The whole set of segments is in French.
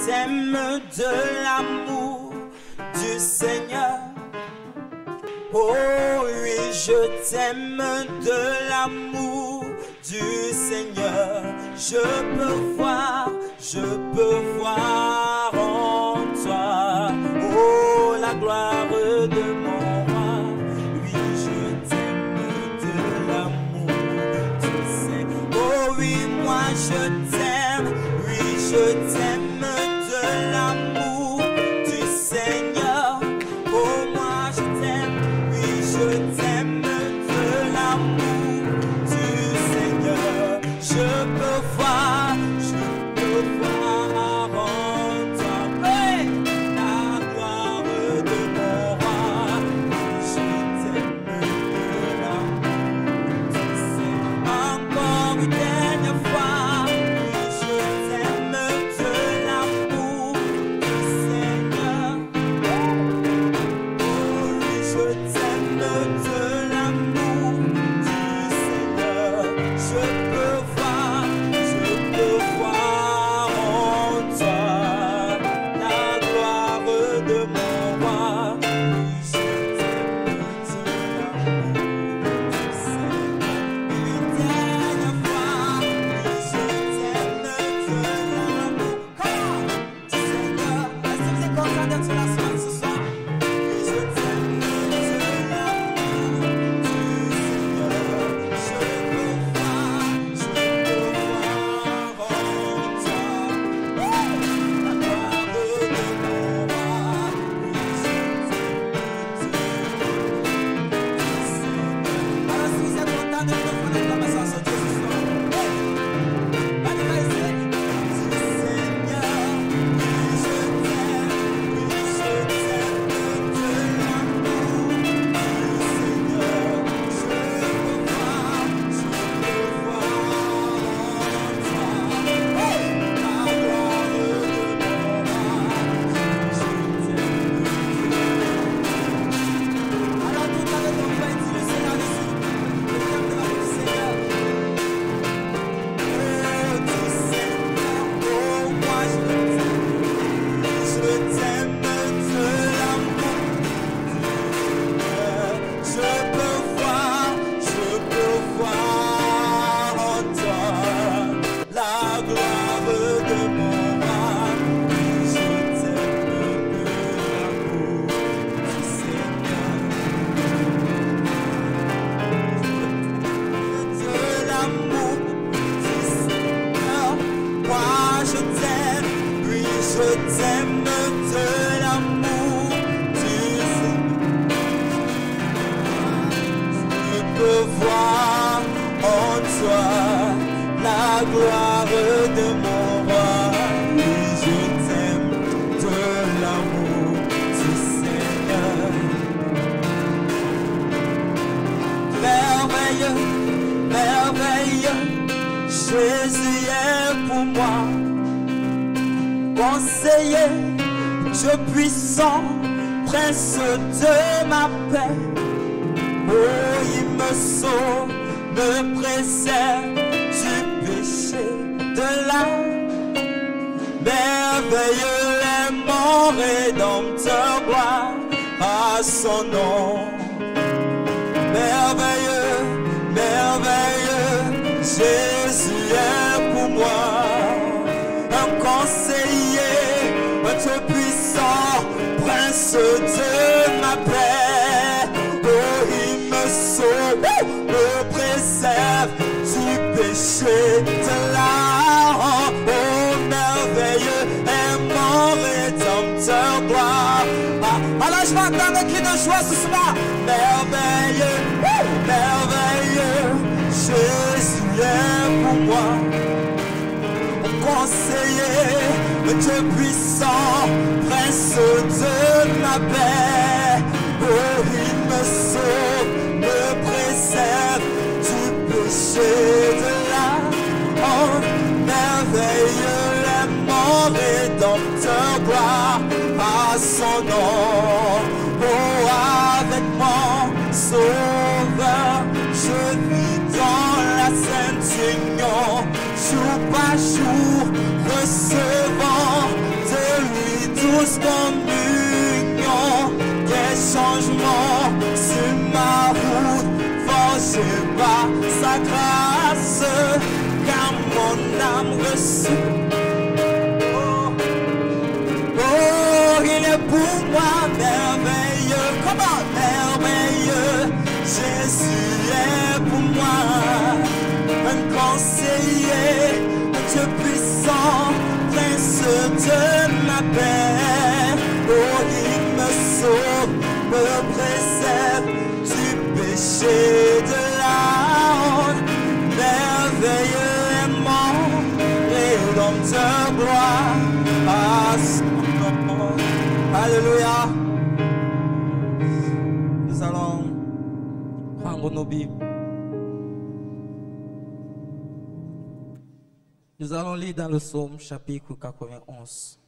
t'aime de l'amour du Seigneur. Oh oui, je t'aime de l'amour du Seigneur. Je peux voir en toi, oh la gloire de mon roi. Oui, je t'aime de l'amour du Seigneur. Oh oui, moi je t'aime, oui je t'aime de l'amour du Seigneur. Oh moi je t'aime, oui je t'aime de l'amour du Seigneur. Je peux voir en toi, hey, la gloire de mon roi. Je t'aime de l'amour du Seigneur. Encore une dernière fois, oui, je t'aime de l'amour du Seigneur. Oh oui, je t'aime de l'amour du Seigneur. Je peux voir en toi la gloire de mon roi. Oui, je t'aime de l'amour du Seigneur. Une dernière fois, oui, je t'aime de l'amour du Seigneur. Est-ce que vous êtes content d'être là ce soir? Oui, je t'aime de l'amour du Seigneur. Je peux voir en toi la gloire de mon roi. Oui, je t'aime du Seigneur. Alors si vous êtes content de me faire l'acclamation sur Dieu ce soir, allez, vas-y. Du Seigneur, oui, je t'aime de l'amour du Seigneur. Je peux voir en toi la gloire de mon roi. Je t'aime. Alors tout avec ton frère, dis le Seigneur dessus. Je t'aime de l'amour du Seigneur. Oh du Seigneur, oh moi je t'aime. Je t'aime de l'amour du Seigneur. Je peux voir en toi la gloire de mon roi. Oui, je t'aime de l'amour du Seigneur. De l'amour du Seigneur. Moi je t'aime, oui je t'aime de l'amour du Seigneur. Je peux voir en toi la gloire de mon roi. Oui, je t'aime de l'amour du Seigneur. Merveilleux, merveilleux, Jésus est pour moi. Conseiller, Dieu puissant, prince de ma paix. Oh, il me sauve, me préserve du péché de l'âme. Merveilleux est mon rédempteur, gloire à son nom. Merveilleux, merveilleux, Jésus est pour moi. Un conseiller, un Dieu puissant, prince de ma paix. Oh, il me sauve, me préserve du péché de l'âme. Oh, merveilleux est mon rédempteur, gloire. Alors je vais entendre un cri de joie ce soir. Merveilleux, merveilleux, Jésus est pour moi. Conseiller, Dieu puissant, prince de ma paix. Oh, il me sauve, me préserve du péché de l'âme. Oh, merveilleux est mon rédempteur, gloire à son nom. Oh, avec mon sauveur, je vis dans la sainte union, jour par jour, recevant de plus communion, quel changement sur ma route, forgé par sa grâce, car mon âme reçut. Oh, il est pour moi merveilleux, comment merveilleux, Jésus est pour moi, un conseiller, un Dieu puissant, prince de ma paix. Oh, il me sauve, me préserve du péché de la honte, merveilleux est mon rédempteur, gloire à son nom. Alléluia. Nous allons prendre nos Bibles. Nous allons lire dans le psaume chapitre 91.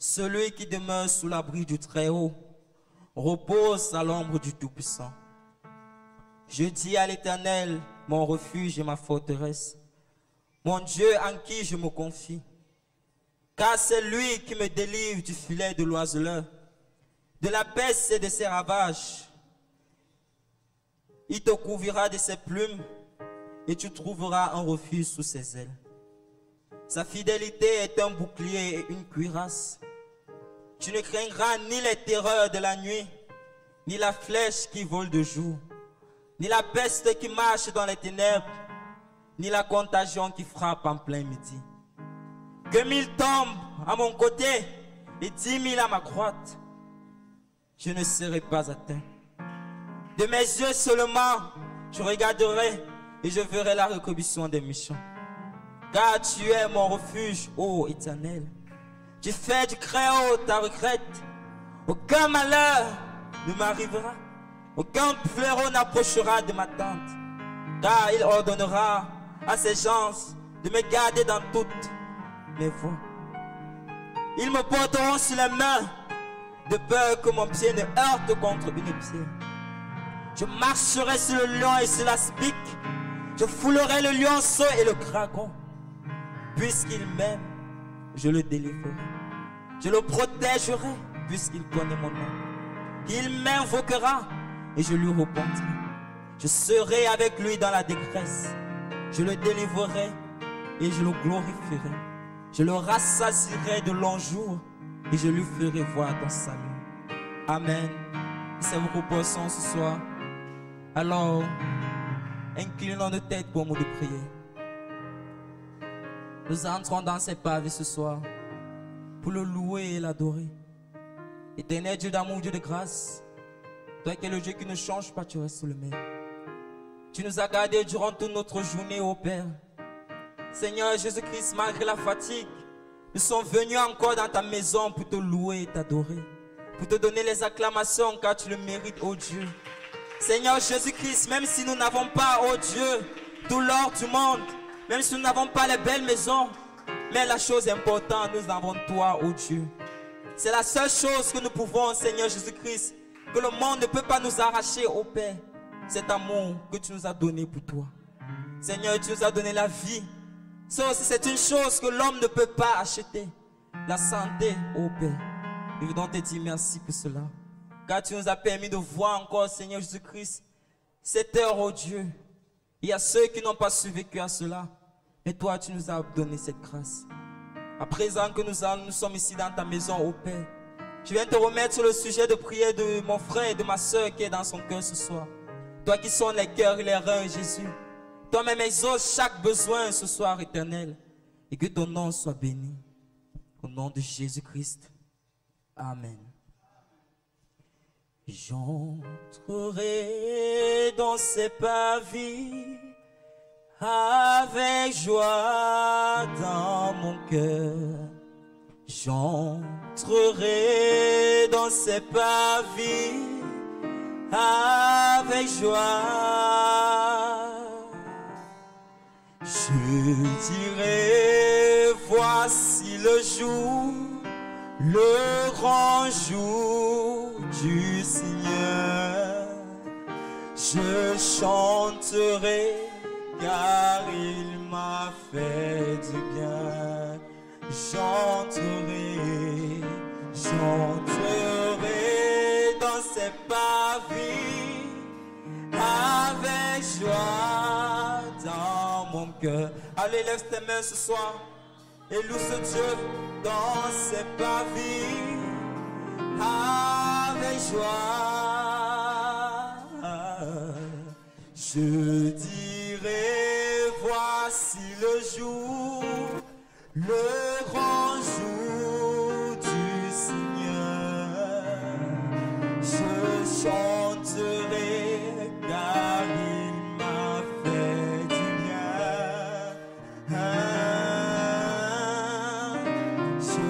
Celui qui demeure sous l'abri du Très-Haut repose à l'ombre du Tout-Puissant. Je dis à l'Éternel, mon refuge et ma forteresse, mon Dieu en qui je me confie. Car c'est lui qui me délivre du filet de l'oiseleur, de la peste et de ses ravages. Il te couvrira de ses plumes et tu trouveras un refuge sous ses ailes. Sa fidélité est un bouclier et une cuirasse. Tu ne craindras ni les terreurs de la nuit, ni la flèche qui vole de jour, ni la peste qui marche dans les ténèbres, ni la contagion qui frappe en plein midi. Que 1000 tombent à mon côté et 10 000 à ma droite, je ne serai pas atteint. De mes yeux seulement, je regarderai et je verrai la rétribution des méchants. Car tu es mon refuge, ô Éternel. Tu fais du Très-Haut ta retraite. Aucun malheur ne m'arrivera. Aucun fléau n'approchera de ma tente. Car il ordonnera à ses gens de me garder dans toutes mes voies. Ils me porteront sur les mains, de peur que mon pied ne heurte contre une pierre. Je marcherai sur le lion et sur l'aspic. Je foulerai le lionceau et le dragon. Puisqu'il m'aime, je le délivrerai. Je le protégerai, puisqu'il connaît mon nom. Il m'invoquera et je lui répondrai. Je serai avec lui dans la détresse. Je le délivrerai et je le glorifierai. Je le rassasierai de longs jours et je lui ferai voir ton salut. Amen. C'est vos propositions ce soir. Alors, inclinons nos têtes pour nous de prier. Nous entrons dans ses pavés ce soir pour le louer et l'adorer. Éternel Dieu d'amour, Dieu de grâce, toi qui es le Dieu qui ne change pas, tu restes le même. Tu nous as gardés durant toute notre journée, ô Père. Seigneur Jésus-Christ, malgré la fatigue, nous sommes venus encore dans ta maison pour te louer et t'adorer, pour te donner les acclamations car tu le mérites, ô Dieu. Seigneur Jésus-Christ, même si nous n'avons pas, ô Dieu, tout l'or du monde, même si nous n'avons pas les belles maisons, mais la chose importante, nous avons toi, ô Dieu. C'est la seule chose que nous pouvons, Seigneur Jésus-Christ, que le monde ne peut pas nous arracher, ô Père. Cet amour que tu nous as donné pour toi. Seigneur, tu nous as donné la vie. Ça aussi, c'est une chose que l'homme ne peut pas acheter. La santé, ô Père. Nous voulons te dire merci pour cela. Car tu nous as permis de voir encore, Seigneur Jésus-Christ, cette heure, ô Dieu. Il y a ceux qui n'ont pas survécu à cela. Mais toi, tu nous as donné cette grâce. À présent que nous sommes ici dans ta maison, ô Père, je viens te remettre sur le sujet de prière de mon frère et de ma soeur qui est dans son cœur ce soir. Toi qui sonnes les cœurs et les reins, Jésus. Toi-même exauce chaque besoin ce soir, Éternel. Et que ton nom soit béni. Au nom de Jésus-Christ. Amen. J'entrerai dans ces pavés avec joie dans mon cœur. J'entrerai dans ces pavés avec joie. Je dirai, voici le jour, le grand jour du Seigneur. Je chanterai car il m'a fait du bien. chanterai, chanterai dans ses parvis avec joie dans mon cœur. Allez, lève tes mains ce soir et loue ce Dieu dans ses parvis avec joie. Je dirai, voici le jour, le grand jour du Seigneur. Je chanterai car il m'a fait du bien. Je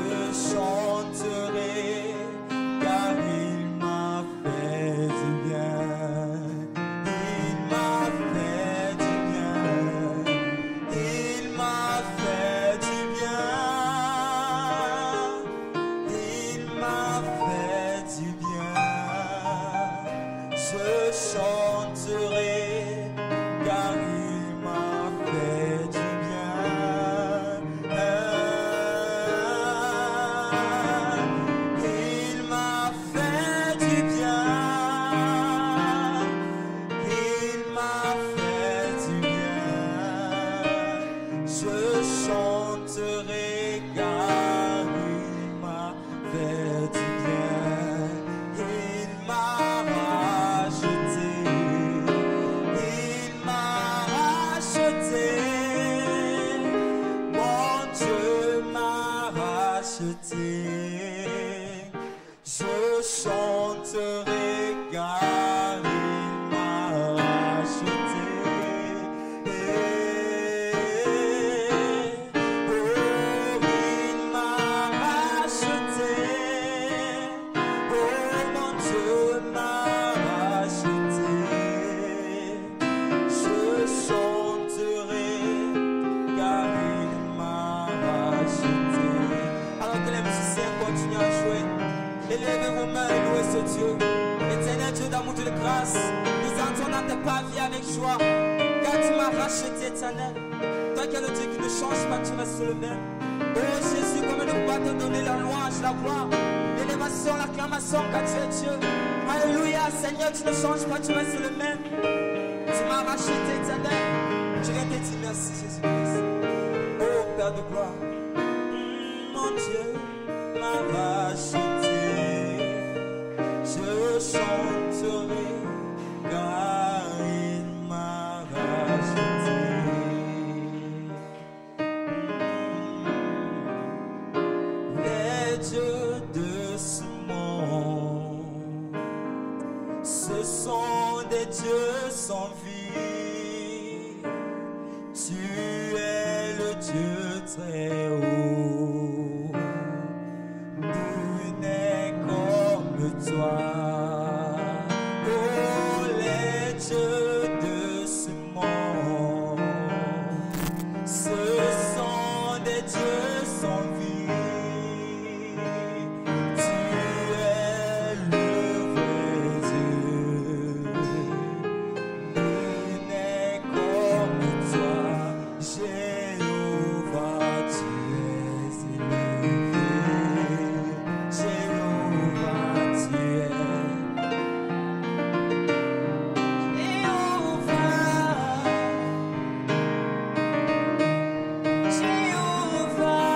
chanterai car il m'a fait du bien. Il m'a fait du bien. Il m'a fait du bien. Il m'a fait du bien. Je chanterai car il m'a fait du bien. Il m'a fait du bien. Il m'a fait du bien. Je chanterai car il m'a fait du bien. Il m'a racheté. Il m'a racheté. Mon Dieu m'a racheté. Je chanterai car il m'a racheté. Oh, il m'a racheté. Oh, mon Dieu m'a racheté. Je chanterai car il m'a racheté. Alors que les musiciens continuent à jouer, élevez vos mains et louez ce Dieu. Éternel Dieu d'amour, de grâce, nous entrons dans tes parvis avec joie, car tu m'as racheté, éternel. Toi qui es le Dieu qui ne change pas, tu restes le même. Oh Jésus, comme nous pouvons te donner la louange, la gloire, l'élévation, l'acclamation, car tu es Dieu. Alléluia, Seigneur, tu ne changes pas, tu restes le même. Tu m'as racheté, éternel. Je viens te dire merci, Jésus-Christ. Oh Père de gloire, mon Dieu m'a racheté. Je chanterai car il m'a racheté. Les dieux de ce monde, ce sont des dieux sans vie. Tu es le Dieu très haut. Nul n'est comme toi. Oh, les dieux de ce monde, ce sont des dieux sans vie. Tu es le vrai Dieu. Nul n'est comme toi. Jéhovah, tu es élevé. Jéhovah, tu es. Jéhovah,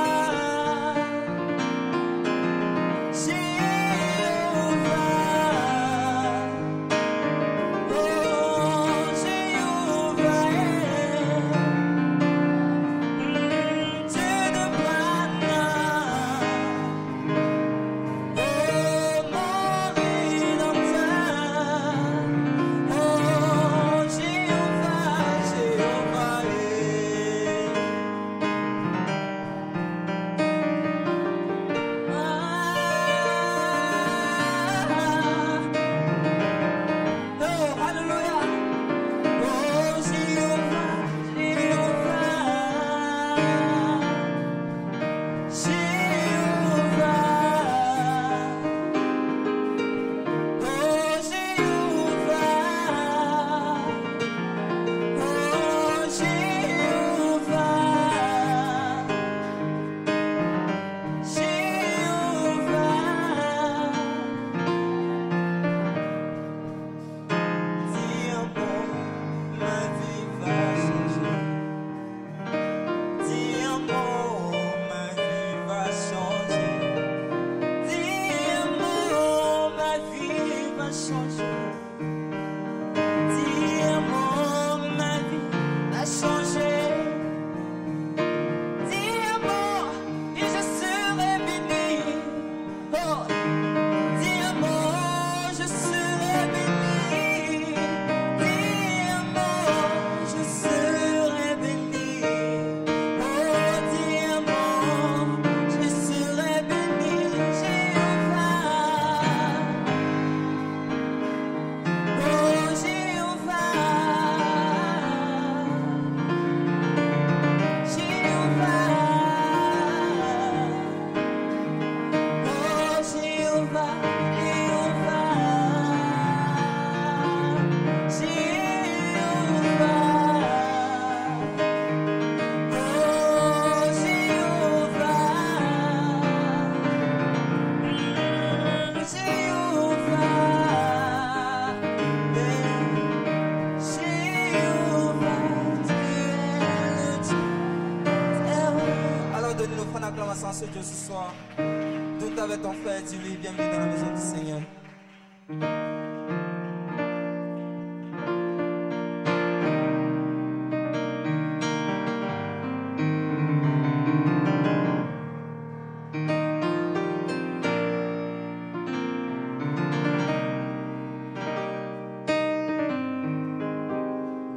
bénis nos frères d'acclamation ce Dieu ce soir. Tout avec ton frère, dis-lui, bienvenue dans la maison du Seigneur.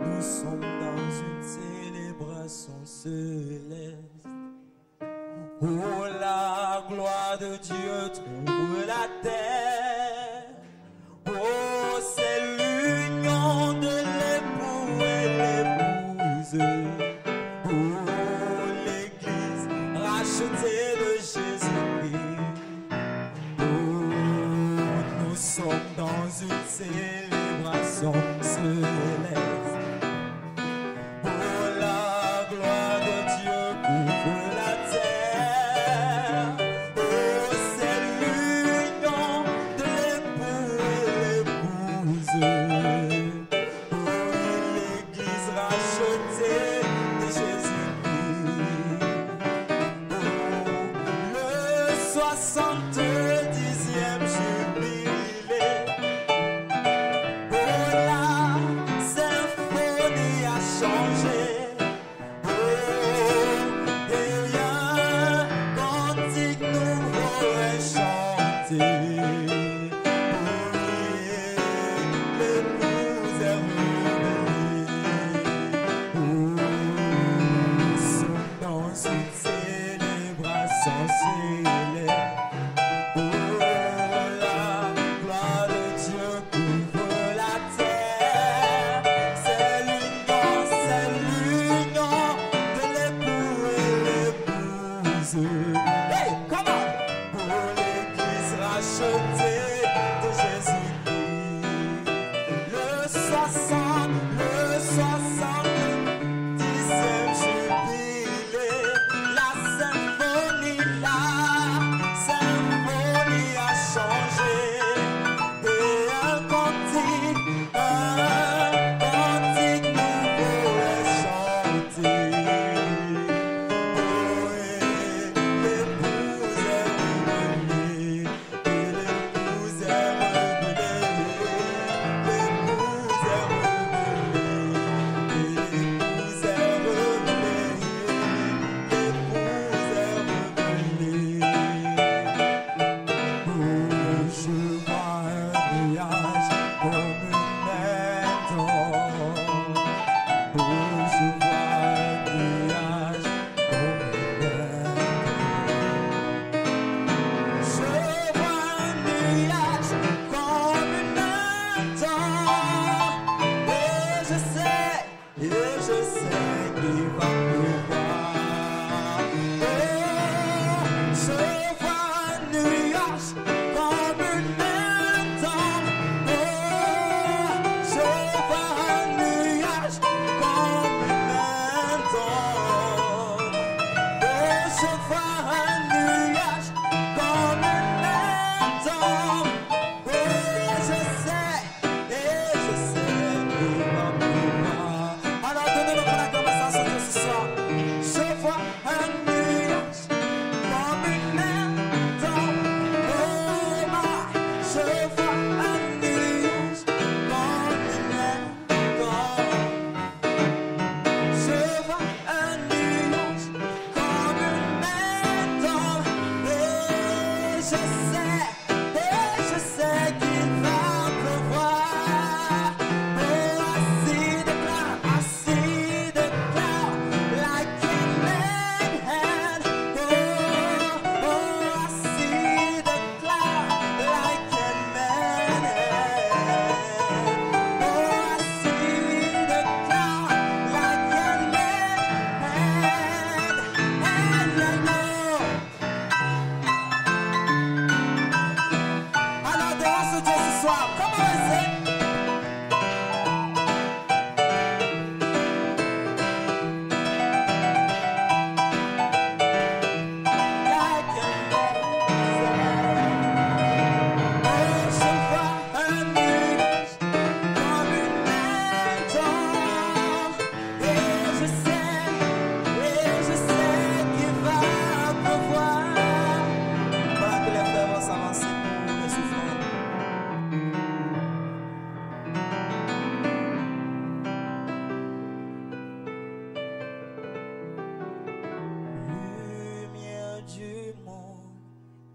Nous sommes dans une célébration céleste. Oh, la gloire de Dieu trouve la terre. Oh, c'est l'union de l'époux et l'épouse. Oh, l'église rachetée de Jésus-Christ. Oh, nous sommes dans une célébration céleste. Oh, la gloire de Dieu couvre la terre. Oh, c'est l'union de l'époux et l'épouse. Oh, l'église rachetée de Jésus-Christ. Oh, le 70e jubilé. Oh, la symphonie a changé. Oh, et rien cantique nouveau est chanté. Oh, l'épouse est révélée. Oh, nous sommes dans une célébration céleste. Oh, la gloire de Dieu couvre la terre. C'est l'union de l'époux et l'épouse. Hey, come on! Pour l'église rachetée de Jésus-Christ. Le 70e jubilé. La symphonie a changé. Et un cantique nouveau est chanté. Oh, et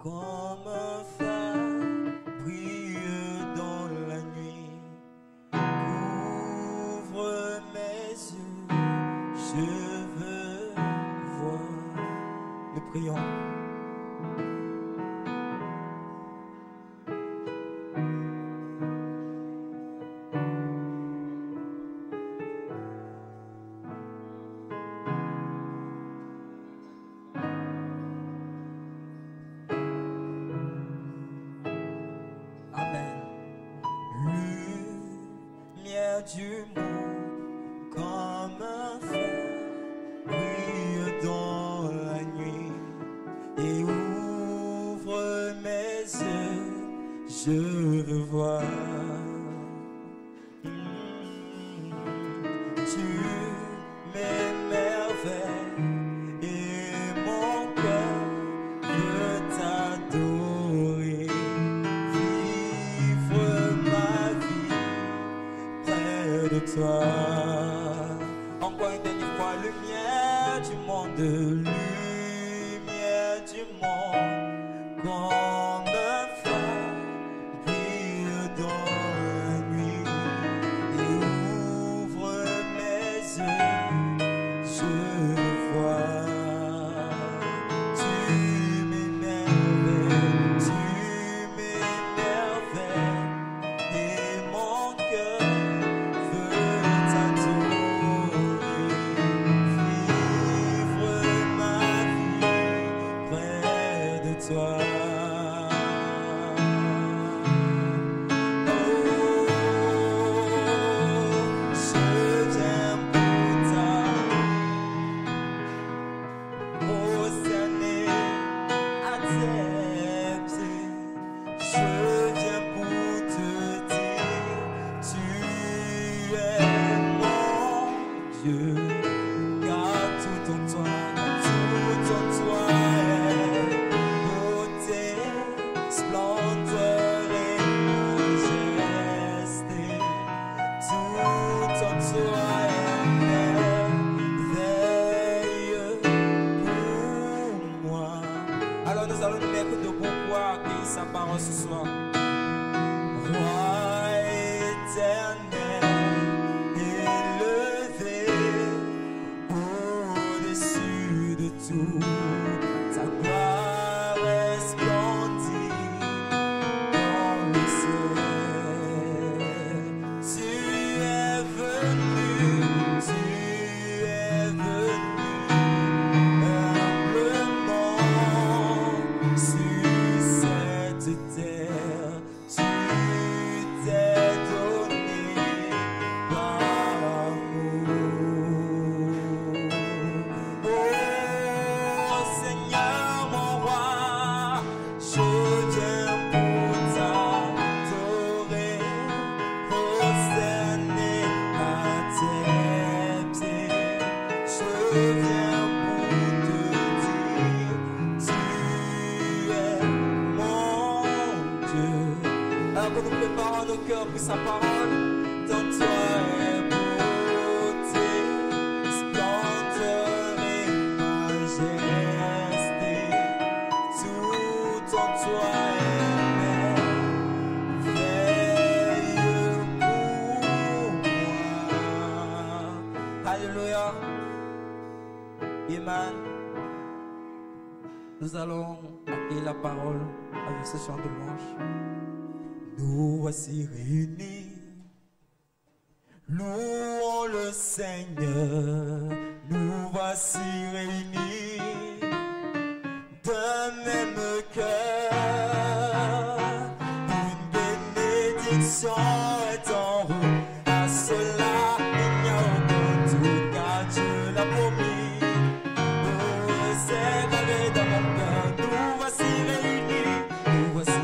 comme un phare brille dans la nuit. Ouvre mes yeux, je veux voir. Nous prions. Du monde comme un phare brille dans la nuit et ouvre mes yeux, je veux voir. Tu m'émerveilles et mon cœur veut t'adorer. Vivre ma vie de toi. Encore une dernière fois, lumière du monde, lumière du monde, comme un phare brille dans la nuit et ouvre mes yeux, je veux voir. Tu m'émerveilles et mon cœur toi. Oh, je viens pour ta prosterner à tes pieds. Je viens pour te dire, tu es mon Dieu, car tout en toi, splendeur et majesté, tout en toi est merveilleux pour moi. Alors nous allons nous mettre debout pour accueillir sa parole ce soir. Roi éternel, élevé au-dessus de tout, ta gloire resplendit. Nous préparons nos cœurs pour sa parole. Dans toi est beauté, splendeur et majesté. Tout en toi est merveilleux pour moi. Alléluia. Amen. Nous allons accueillir la parole avec ce chant de louange. Nous voici réunis, louons le Seigneur. Nous voici réunis d'un même cœur. Une bénédiction est en route, à cela il n'y a aucun doute, car Dieu l'a promis. Oh, c'est gravé dans mon cœur. Nous voici réunis, nous voici réunis.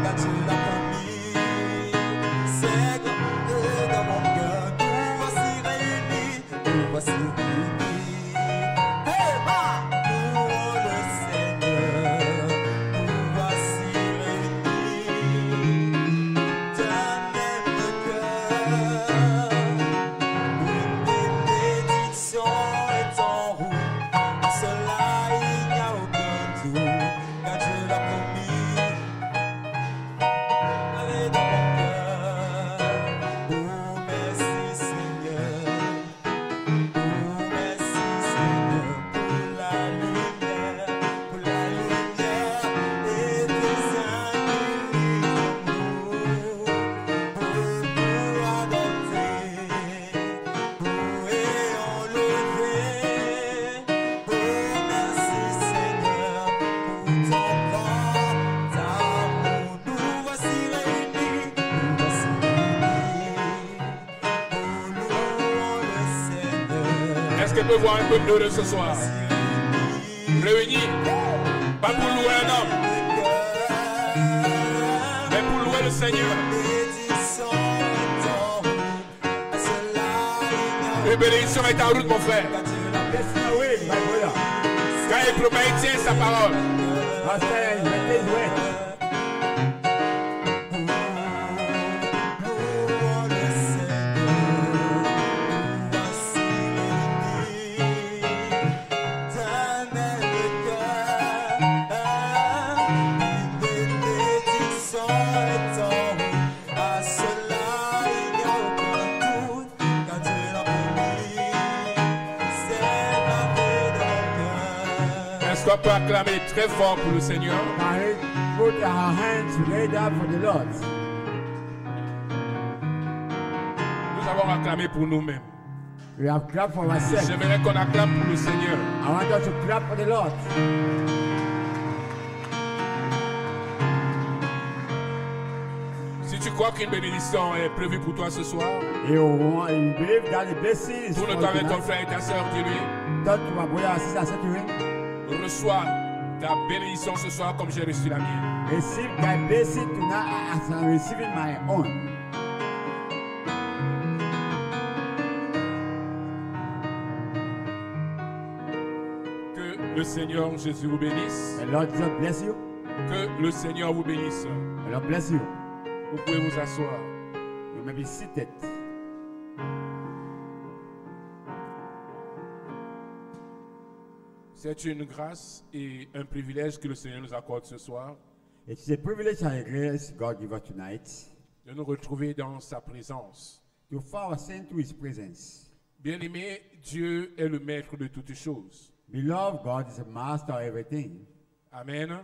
Car tu l'as promis, c'est gravé dans mon cœur. Nous voici réunis, nous voici réunis. Est-ce qu'elle peut voir un peuple heureux ce soir? Réunis, pas pour louer un homme, mais pour louer le Seigneur. Une bénédiction est en route, mon frère. Quand il promet, il tient sa parole. Est-ce qu'on peut acclamer très fort pour le Seigneur? Put our hands together for the Lord. Nous avons acclamé pour nous-mêmes. We have clapped for ourselves. J'aimerais qu'on acclame pour le Seigneur. I want us to clap for the Lord. Si tu crois qu'une bénédiction est prévue pour toi ce soir, You believe that the blessing is for tourne-toi avec ton tonight. frère et ta soeur, dis-lui, Talk to my brother and sister, say to him, reçois ta bénédiction ce soir comme j'ai reçu la mienne. receive thy blessing tonight as I'm receiving my own. Que le Seigneur Jésus vous bénisse. The Lord Jesus bless you. Que le Seigneur vous bénisse. The Lord bless you. Vous pouvez vous asseoir. You may be seated. C'est une grâce et un privilège que le Seigneur nous accorde ce soir It is a privilege and a grace God give us tonight de nous retrouver dans sa présence. to find ourselves to His presence. Bien-aimé, Dieu est le maître de toutes choses. Beloved, God is a master of everything. Amen.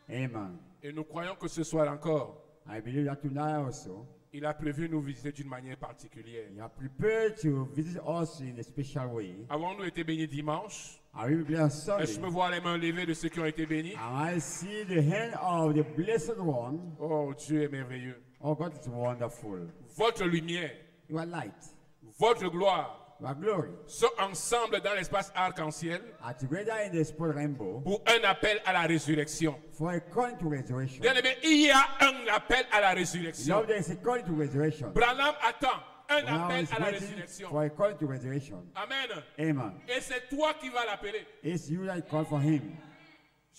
Amen. Et nous croyons que ce soir encore, I believe that tonight also, il a prévu nous visiter d'une manière particulière. you are prepared to visit us in a special way. Avons-nous été bénis dimanche? Are we blessed on Sunday? Est-ce que je peux voir les mains levées de ceux qui ont été bénis? And I see the hand of the blessed one. Oh, Dieu est merveilleux. Oh, God is wonderful. Votre lumière, You are light. votre gloire You are glory. sont ensemble dans l'espace arc-en-ciel Are together in the spot rainbow pour un appel à la résurrection. for a call to resurrection. Bien-aimé, il y a un appel à la résurrection. Love, there is a call to resurrection. Branham attend un Now appel is à la waiting résurrection. for a call to resurrection. Amen. Amen. Et c'est toi qui vas l'appeler. It's you that call for him.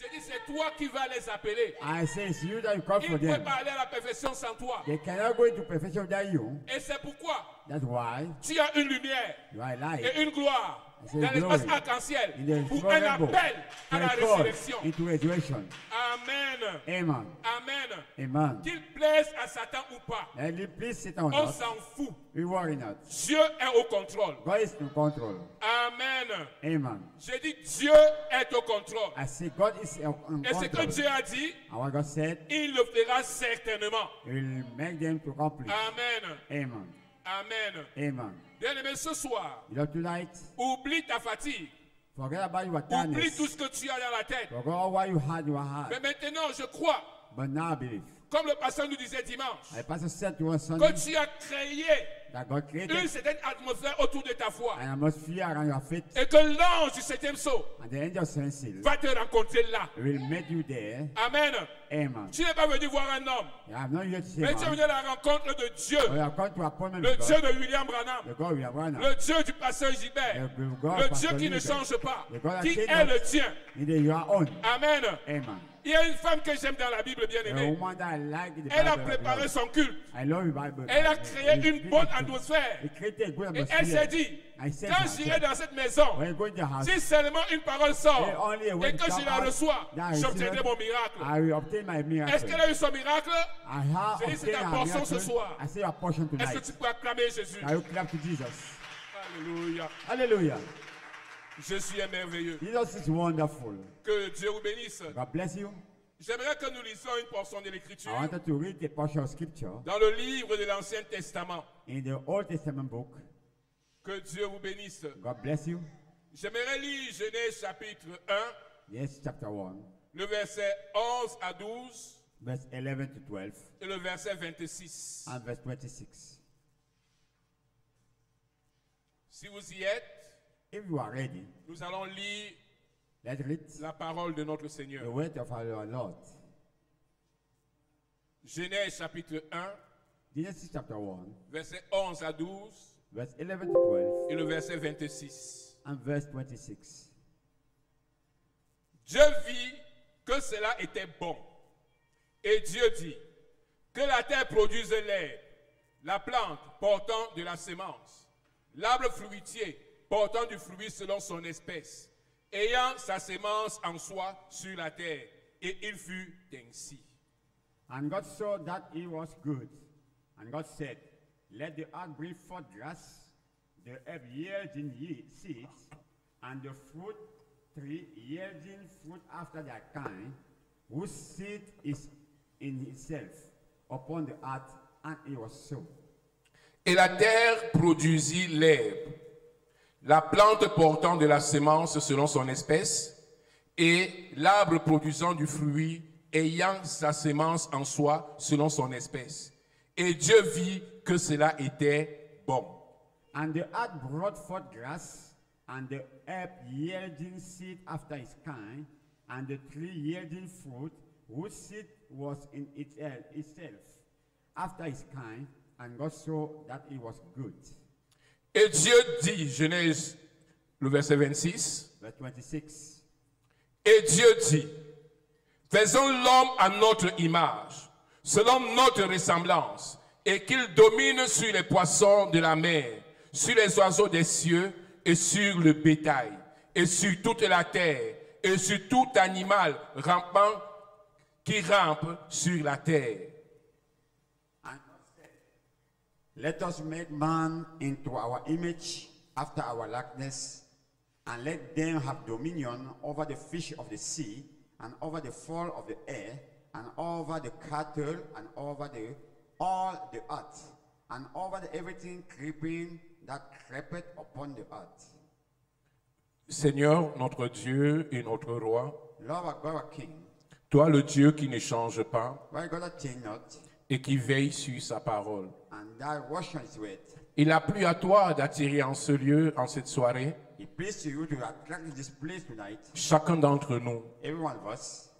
J'ai dit, c'est toi qui vas les appeler. I say it's you that you call Ils for ne peuvent them. pas aller à la perfection sans toi. They cannot go into perfection without you. Et c'est pourquoi That's why tu as une lumière you are light. et une gloire I say dans l'espace glory arc-en-ciel in the pour spot un rainbow appel à for la a call résurrection. into resurrection. Amen. Amen. Amen. Amen. Qu'il plaise à Satan ou pas, And please sit on on us. s'en fout. We worry not. Dieu est au contrôle. God is in control. Amen. Amen. J'ai dit Dieu est au contrôle. I say God is in Et ce que control. Dieu a dit, And what God said, il le fera certainement. He will make them to accomplish. Amen. Amen. Amen. Amen. Bien-aimé, ce soir, You know, tonight, oublie ta fatigue. forget about your Oublie tout tiredness. ce que tu as dans la tête. Forget all what you had in your heart. Mais maintenant, je crois, But now I believe. comme le pasteur nous disait dimanche, I pastor said to us Sunday que tu as créé that God une created certaine atmosphère autour de ta foi. an atmosphere around your feet. Et que l'ange du septième saut And the angel sent seal va te rencontrer là. will meet you there. Amen. Amen. Tu n'es pas venu voir un homme, You have not yet seen mais tu es man. venu à la rencontre de Dieu, But you have come to appointment le with Dieu God. de William Branham, The God we have run le Dieu du pasteur Gilbert, The God le of Dieu Pastor qui ne Gilbert. change pas, The God that qui changes est not. le tien. Neither you are own. Amen. Amen. Il y a une femme que j'aime dans la Bible, bien A aimée. woman that I like in the Elle a Bible. préparé son culte. I love the Bible. Elle a créé une bonne atmosphère. He created a good Et elle s'est atmosphere. dit, I said quand to j'irai myself, dans cette maison, when you go in the house, si seulement une parole sort and only a et word que je come la out, reçois, that I j'obtiendrai receive mon it, miracle. I will obtain my Est-ce miracle. qu'elle a eu son miracle? I have J'ai dit, c'est obtained ta a portion ce miracle. soir. I say your portion Est-ce que tonight. tu peux acclamer Jésus? Can you clap to Jesus? Alléluia. Hallelujah. Jésus est merveilleux. Jesus is wonderful. Que Dieu vous bénisse. God bless you. J'aimerais que nous lisions une portion de l'Écriture I wanted to read a portion of scripture dans le livre de l'Ancien Testament. in the Old Testament book. Que Dieu vous bénisse. God bless you. J'aimerais lire Genèse chapitre 1, Yes, chapter 1, le verset 11 à 12 verse 11 to 12, et le verset 26. and verse 26. Si vous y êtes, If you are ready, nous allons lire let's read la parole de notre the Seigneur. word of our Lord. Genèse chapitre 1, Genesis chapter 1, versets 11 à 12 verse 11 to 12, et le verset 26. and verse 26. Dieu vit que cela était bon. Et Dieu dit que la terre produise l'herbe, la plante portant de la sémence, l'arbre fruitier portant du fruit selon son espèce, ayant sa sémence en soi sur la terre. Et il fut ainsi. And God saw that it was good. And God said, let the earth bring forth grass, the herb yielding seeds, and the fruit tree yielding fruit after their kind, whose seed is in itself upon the earth, and it was so. Et la terre produisit l'herbe, la plante portant de la sémence selon son espèce, et l'arbre produisant du fruit ayant sa sémence en soi selon son espèce. Et Dieu vit que cela était bon. And the earth brought forth grass, and the herb yielding seed after its kind, and the tree yielding fruit, whose seed was in itself after its kind, and God saw that it was good. Et Dieu dit, Genèse, le verset 26, Verse 26. et Dieu dit, faisons l'homme à notre image, selon notre ressemblance, et qu'il domine sur les poissons de la mer, sur les oiseaux des cieux, et sur le bétail, et sur toute la terre, et sur tout animal rampant qui rampe sur la terre. And God said, let us make man into our image, after our likeness, and let them have dominion over the fish of the sea, and over the fowl of the air, and over the cattle, and over all the earth, and over everything creeping that creepeth upon the earth. Seigneur, notre Dieu et notre Roi, Lord our God, our King, toi le Dieu qui ne change pas why God that change not, et qui veille sur sa parole. and thou watch on his word. Il a plu à toi d'attirer en ce lieu, en cette soirée, He pleased to you to attract this place tonight, chacun d'entre nous. every one of us.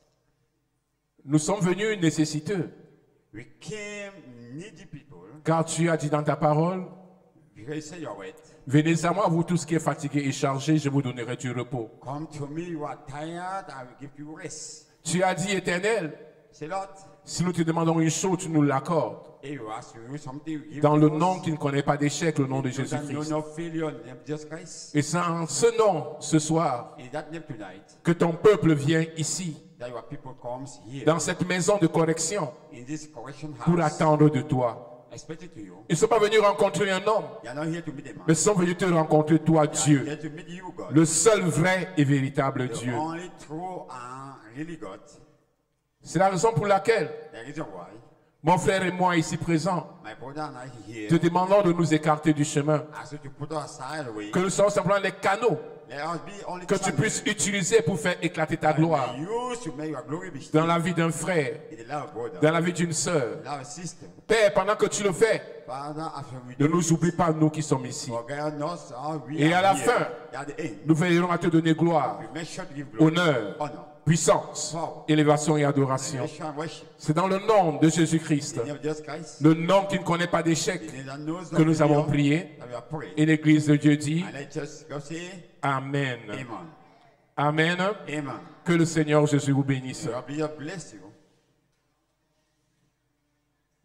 Nous sommes venus nécessiteux, We came needy people, car tu as dit dans ta parole, because you said your word. venez à moi, vous tous qui êtes fatigués et chargés, je vous donnerai du repos. Come to me, you are tired, I will give you rest. Tu as dit, Éternel, Say, Lord, si nous te demandons une chose, tu nous l'accordes. if you ask you something, you give Dans it le to us. nom qui ne connaît pas d'échec, le nom de You don't know Jésus-Christ. no failure in the name of Jesus Christ. Et c'est en ce nom, ce soir, In that name tonight, que ton peuple vient ici, that your people comes here, dans cette maison de correction, in this correction pour house, attendre de toi. expected to you. Ils ne sont pas venus rencontrer un homme, You are not here to meet a man. mais sont venus te rencontrer toi, You are Dieu, here to meet you, God. le seul vrai et véritable The Dieu. only true and really God. C'est la raison pour laquelle, The reason why mon frère et moi ici présents, my brother and I here te demandons de nous écarter du chemin, ask you to put us aside away. que nous soyons simplement les canaux Let us be only que tu channels puisses utiliser pour faire éclater ta that gloire we use to make your glory be dans seen la vie d'un frère, in the life of brother, dans la vie d'une sœur. love sister. Père, pendant que tu le fais, Father, after we ne do nous oublie pas, nous qui sommes ici. forget us, we Et are à la here. fin, At the end, nous veillerons à te donner gloire, we make sure to give glory, honneur, honor, puissance, élévation et adoration. adoration and worship. C'est dans le nom de Jésus-Christ, In the name of Jesus Christ, le nom qui ne connaît pas d'échec, the name that knows que no nous avons failure, prié. that we are praying. Et l'Église de Dieu dit And let us go say, Amen. Amen. Amen. Amen. Que le Seigneur Jésus vous bénisse. God bless you,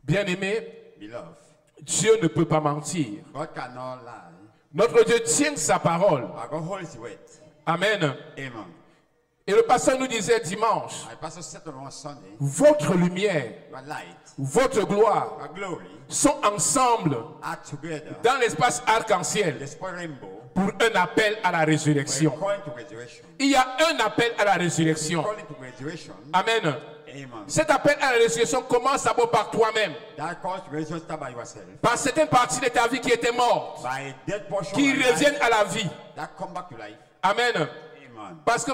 Bien-aimés, beloved. Dieu ne peut pas mentir. God cannot lie. Notre Dieu tient sa parole. Our God holds his word. Amen. Amen. Et le pasteur nous disait dimanche, My pastor said on Sunday, votre lumière, your light, votre gloire your glory sont ensemble are together. dans l'espace arc-en-ciel The spoil rainbow, pour un appel à la we're résurrection. calling to resurrection. Il y a un appel à la résurrection. Calling to resurrection. Amen. Amen. Cet appel à la résurrection commence d'abord par toi-même, That call to resurrection start by yourself. par certaines parties de ta vie qui étaient mortes, By a dead portion qui of your reviennent life, à la vie. that come back to life. Amen. Amen. Parce que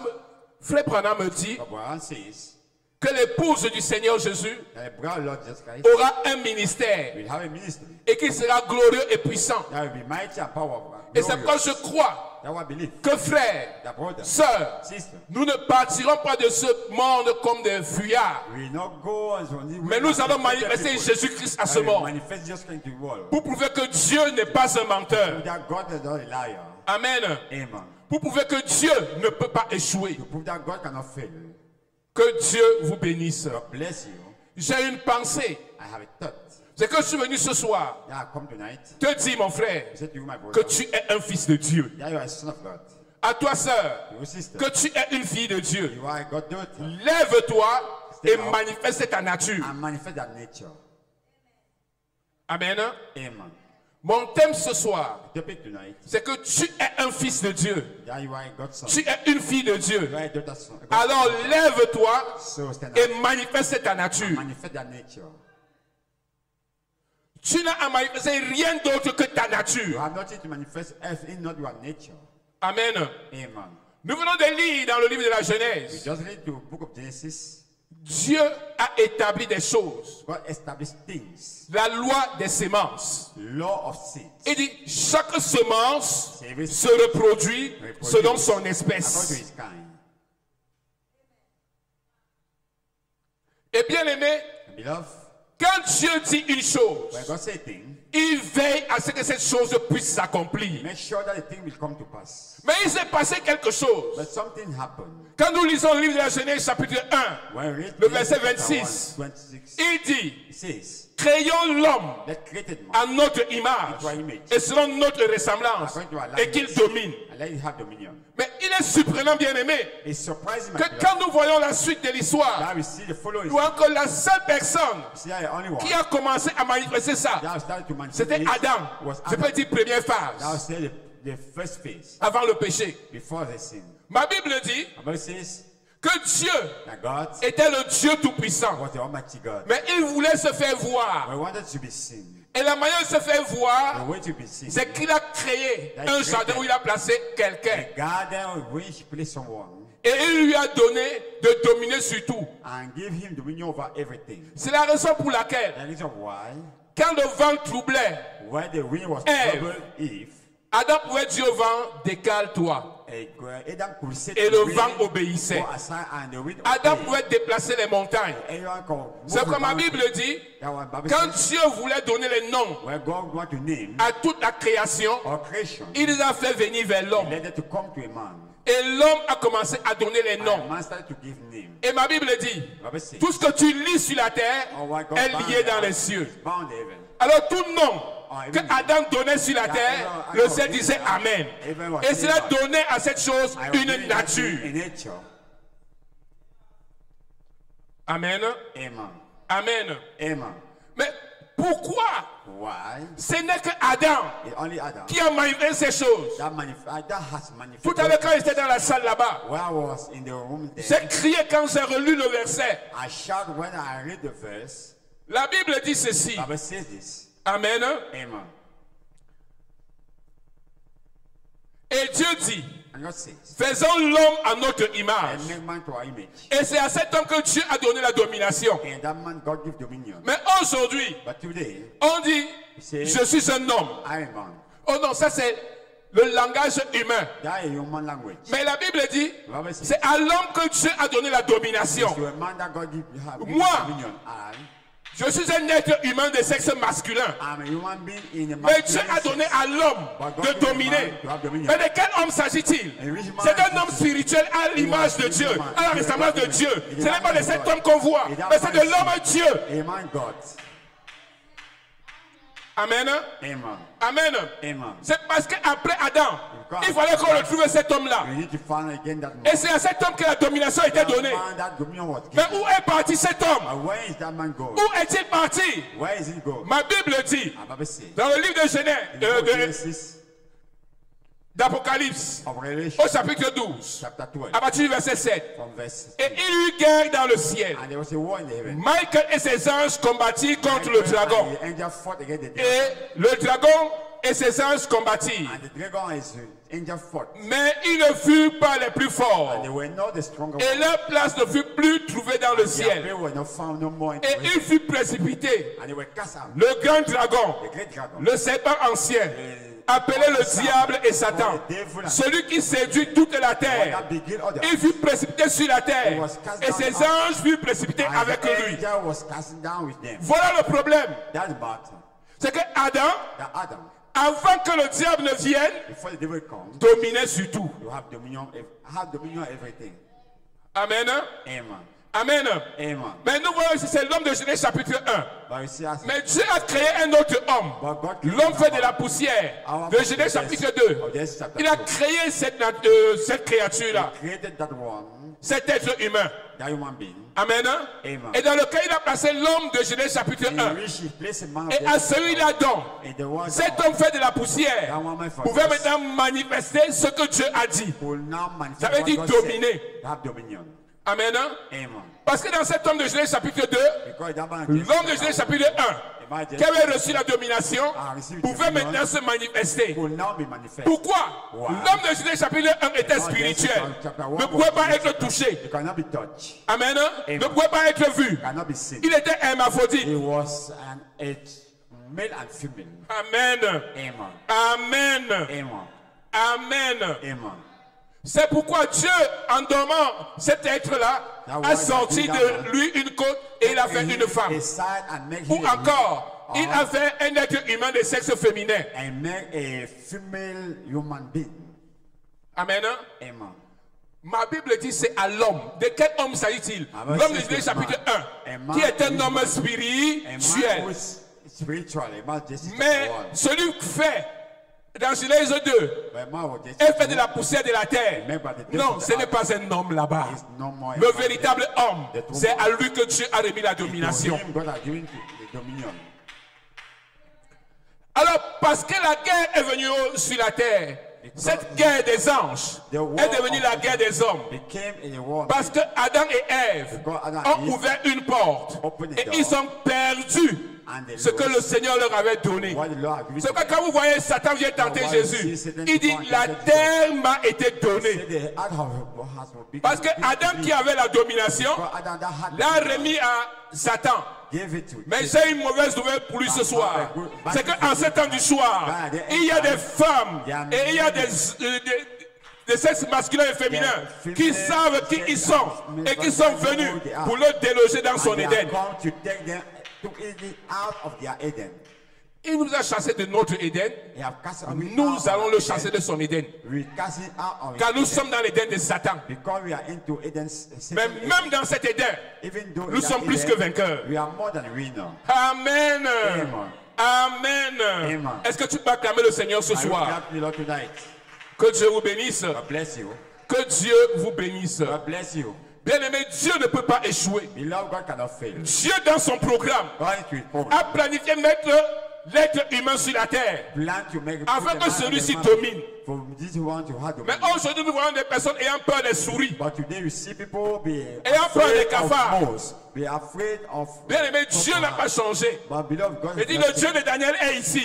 Frère Branham me dit The Quran says que l'épouse du Seigneur Jésus that the brother Lord Jesus Christ aura un ministère will have a ministry et qu'il sera glorieux et puissant. that will be mighty and powerful. Et c'est pourquoi je crois That I believe. que frères, That brother, sœurs, sister, nous ne partirons pas de ce monde comme des fuyards. we will not go as only Mais nous allons manifester Jésus-Christ à ce monde manifest Jesus Christ into the world. pour prouver que Dieu n'est pas un menteur. That God is not a liar. Amen. Amen. Pour prouver que Dieu ne peut pas échouer. To prove that God cannot fail. Que Dieu vous bénisse. God bless you. J'ai une pensée. I have a thought. C'est que je suis venu ce soir That I come tonight. te dire, mon frère, I said to you, my que brother, tu es un fils de Dieu. that you are a son of God. À toi, sœur, Your sister, que tu es une fille de Dieu. you are a God daughter. Lève-toi et manifeste ta nature. And manifest that nature. Amen. Amen. Mon thème ce soir, The topic tonight. c'est que tu es un fils de Dieu. That you are a God's son. Tu es une fille de Dieu. You are a daughter's son. Alors lève-toi So stand et up. manifeste ta nature. Manifest that nature. Tu n'as à manifester rien d'autre que ta You nature. have nothing to manifest else in not your nature. Amen. Amen. Nous venons de lire dans le livre de la We Genèse. just read the book of Genesis. Dieu a établi des choses. God established things. La loi des semences. Law of seeds. Il dit, chaque semence se reproduit selon son According to espèce. his kind. Et bien aimé, Beloved, quand Dieu dit une chose, when God says a thing, il veille à ce que cette chose puisse s'accomplir. make sure that the thing will come to pass. Mais il s'est passé quelque chose. But something happened. Quand nous lisons le livre de la Genèse chapitre 1, When we read le verset Genesis 26, 26, il dit, it says, créons l'homme let created man à notre image et selon notre ressemblance according to our et qu'il likeness, domine. and let it have dominion. Mais il est surprenant, bien aimé, It's surprising, my que beloved, quand nous voyons la suite de l'histoire, that we see the following. nous voyons que la seule personne See that the only one qui a commencé à manifester ça, that started to manifest c'était it Adam. was Je peux Adam. dire première That was phase, the first phase avant le péché. before the sin. Ma Bible dit The Bible says que Dieu that God était le Dieu tout-puissant. was the Almighty God. Mais il voulait se faire voir. We wanted to be seen. Et la manière de se faire The voir, way to be seen. c'est qu'il a créé un jardin où il a placé quelqu'un. A garden in which place someone Et il lui a donné de dominer sur tout. and give him dominion over everything. C'est la raison pour laquelle, The reason why, quand le vent troublait, when the wind was Eve. troubled, Eve, Adam pouvait dire au vent, décale-toi. Adam could say Et to le the vent wind, obéissait. go aside, and the wind Adam obeyed. pouvait déplacer les montagnes. Anyone can move C'est comme ma around. Bible dit, That what Bible quand says, Dieu voulait donner les noms when God want to name à toute la création, or creation, il les a fait venir vers he l'homme. led it to come to a man. Et l'homme a commencé à donner les And noms. man started to give name. Et ma Bible dit, Bible says, tout ce que tu lis sur la terre oh, what God est bound lié the dans les earth cieux. is bound the heaven. Alors tout nom que Adam donnait sur la terre, le ciel disait Amen. Et cela donnait à cette chose I will give une it nature. a nature. Amen. Amen. Amen. Amen. Mais pourquoi Why? ce n'est que Adam It's only Adam qui a manifesté ces choses? that has manifested. Tout à l'heure quand j'étais dans la salle là-bas, When I was in the room there, j'ai crié quand j'ai relu le verset. I shout when I read the verse. La Bible dit ceci. Bible says this. Amen. Amen. Et Dieu dit, And God says, faisons l'homme à notre image. and make man to our image. Et c'est à cet homme que Dieu a donné la domination. And that man God give dominion. Mais aujourd'hui, But today, on dit, je suis un homme. I am man. Oh non, ça c'est le langage humain. That is human language. Mais la Bible dit, Bible says, c'est à l'homme que Dieu a donné la domination. to a man that God give Moi, dominion. Je suis un être humain de sexe masculin. I'm a human being in a Mais Dieu masculine a donné sex. à l'homme de dominer. Mais de quel homme s'agit-il? C'est un homme spirituel à l'image de Dieu, à la ressemblance de Dieu. Ce n'est pas de cet homme qu'on voit, mais c'est de l'homme Dieu. Amen, God. Amen. Amen. Amen. Amen. C'est parce qu'après Adam, il fallait qu'on retrouve cet homme-là. We need to find again that man. Et c'est à cet homme que la domination a été donnée. That dominion was Mais given. où est parti cet homme? But where is that man go? Où est-il parti? Where is he go? Ma Bible dit, And Bible says, dans le livre de in the book of Genèse, Genesis d'Apocalypse, of Revelation, au chapitre 12, chapter 12, à partir du verset 7. from verse Et il y eut guerre dans le ciel. and there was a war in the heaven. Michael et ses anges combattirent contre le dragon. And the angel fought against the devil. Et le dragon et ses anges combattirent. And the dragon is angel fought. Mais ils ne furent pas les plus And forts. they were not the stronger Et ones. leur place ne fut plus trouvée dans le Their ciel. prey were not found no more in Et the il fut précipité. And they were cast out. Le grand dragon, The great dragon, le serpent ancien, appelé le diable et Satan, celui qui séduit toute la terre. Il fut précipité sur la terre et ses anges furent précipités avec lui. Voilà le problème. C'est que Adam, avant que le diable ne vienne, dominait sur tout. Amen. Amen. Mais nous voyons ici, c'est l'homme de Genèse chapitre 1. Mais Dieu a créé un autre homme. L'homme fait de la poussière. De Genèse chapitre 2. Il a créé cette créature-là. Cet être humain. Amen. Et dans lequel il a placé l'homme de Genèse chapitre 1. Et à celui-là donc, cet homme fait de la poussière pouvait maintenant manifester ce que Dieu a dit. Ça veut dire dominer. Amen. Parce que dans cet homme de Genèse chapitre 2, l'homme de Genèse chapitre 1, qui avait reçu la domination, pouvait maintenant se manifester. Pourquoi? L'homme de Genèse chapitre 1 était spirituel, ne pouvait pas être touché. Amen. Ne pouvait pas être vu. Il était hermaphrodite. Amen. Amen. Amen. C'est pourquoi Dieu, en dormant cet être-là, a sorti de lui une côte et il a fait une femme. Ou encore, il a fait un être humain de sexe féminin. Amen. Ma Bible dit c'est à l'homme. De quel homme s'agit-il? L'homme de Genèse chapitre 1, qui est un homme spirituel. Mais celui qui fait dans Genèse 2, elle fait de la poussière de la terre. Non, ce n'est pas un homme là-bas. Le véritable homme, c'est à lui que Dieu a remis la domination. Alors, parce que la guerre est venue sur la terre, cette guerre des anges est devenue la guerre des hommes. Parce que Adam et Ève ont ouvert une porte et ils ont perdu ce que le Seigneur leur avait donné. C'est que quand vous voyez Satan vient tenter Jésus, il dit la terre m'a été donnée. Parce que Adam qui avait la domination l'a remis à Satan. Mais j'ai une mauvaise nouvelle pour lui ce soir. C'est qu'en ce temps du soir, il y a des femmes et il y a des sexes masculins et féminins qui savent qui ils sont et qui sont venus pour le déloger dans son Éden. Il nous a chassés de notre Éden. Nous allons le chasser de son Éden. Car nous sommes dans l'Éden de Satan. Mais même dans cet Éden, nous sommes plus que vainqueurs. Amen. Amen. Est-ce que tu peux acclamer le Seigneur ce soir? Que Dieu vous bénisse. Que Dieu vous bénisse. Bien-aimé, Dieu ne peut pas échouer. Dieu, dans son programme, a planifié mettre l'être humain sur la terre afin que celui-ci domine. Mais aujourd'hui, nous voyons des personnes ayant peur des souris, ayant peur des cafards. Bien-aimé, Dieu n'a pas changé. Il dit le Dieu de Daniel est ici,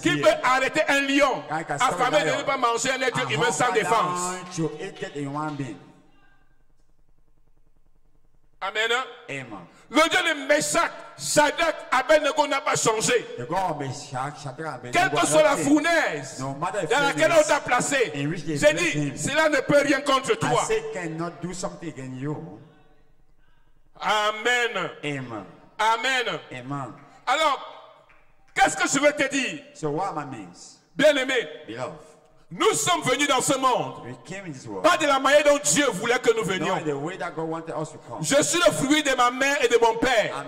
qui peut arrêter un lion affamé de ne pas manger un être humain sans défense. Amen. Le Dieu de Meshach, Shadrach, Abednego n'a pas changé. Quelle que soit la fournaise dans laquelle on t'a placé, j'ai dit, cela ne peut rien contre toi. Amen. Amen. Alors, qu'est-ce que je veux te dire? Bien-aimé, nous sommes venus dans ce monde, pas de la manière dont Dieu voulait que nous venions. Je suis le fruit de ma mère et de mon père.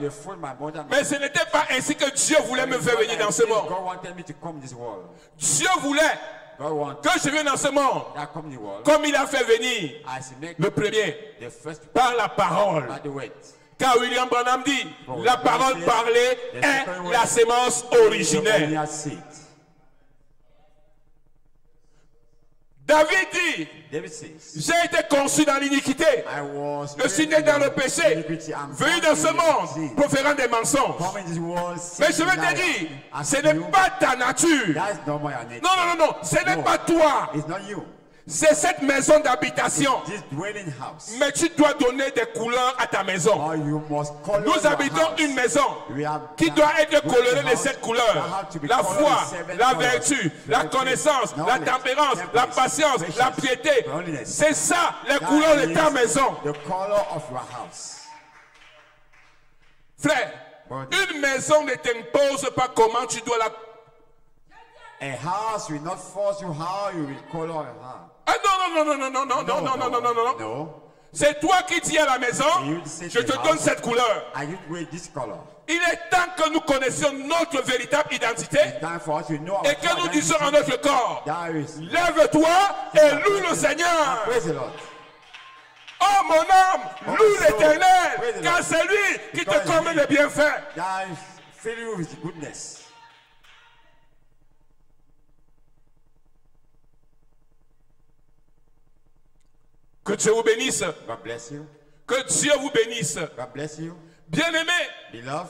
Mais ce n'était pas ainsi que Dieu voulait me faire venir dans ce monde. Dieu voulait que je vienne dans ce monde comme il a fait venir le premier, par la parole. Car William Branham dit, la parole parlée est la sémence originelle. David dit, j'ai été conçu dans l'iniquité, je suis né dans le péché, venu dans ce monde, proférant des mensonges. Mais je veux te dire, ce n'est pas ta nature. Non, ce n'est pas toi. C'est cette maison d'habitation. This dwelling house. Mais tu dois donner des couleurs à ta maison. Or you must color Nous your habitons house. une maison We have qui doit être dwelling colorée de house 7 that couleurs. have to be La colored foi, with 7 la colors. vertu, la Virtue, connaissance, la knowledge, tempérance, la temperance, patience, la patience, piété. holiness. C'est ça, les That couleurs de ta is maison. The color of your house. Frère, une maison ne t'impose pas comment tu dois la... A house will not force you how you will color your house. Ah non. No. C'est toi qui dis à la maison, You say je to te the donne house, cette couleur. I will wear this color. Il est temps que nous connaissions notre véritable identité It's time for us to know our et que nous identity. disions à notre corps, There is. lève-toi et loue le Seigneur. Praise the Lord. Oh mon âme, loue soul, l'Éternel, praise the car Lord. c'est lui qui te Because commet he- les bienfaits. There is fill you with goodness. Que Dieu vous bénisse, God bless you. que Dieu vous bénisse. God bless you. Bien-aimé, Beloved,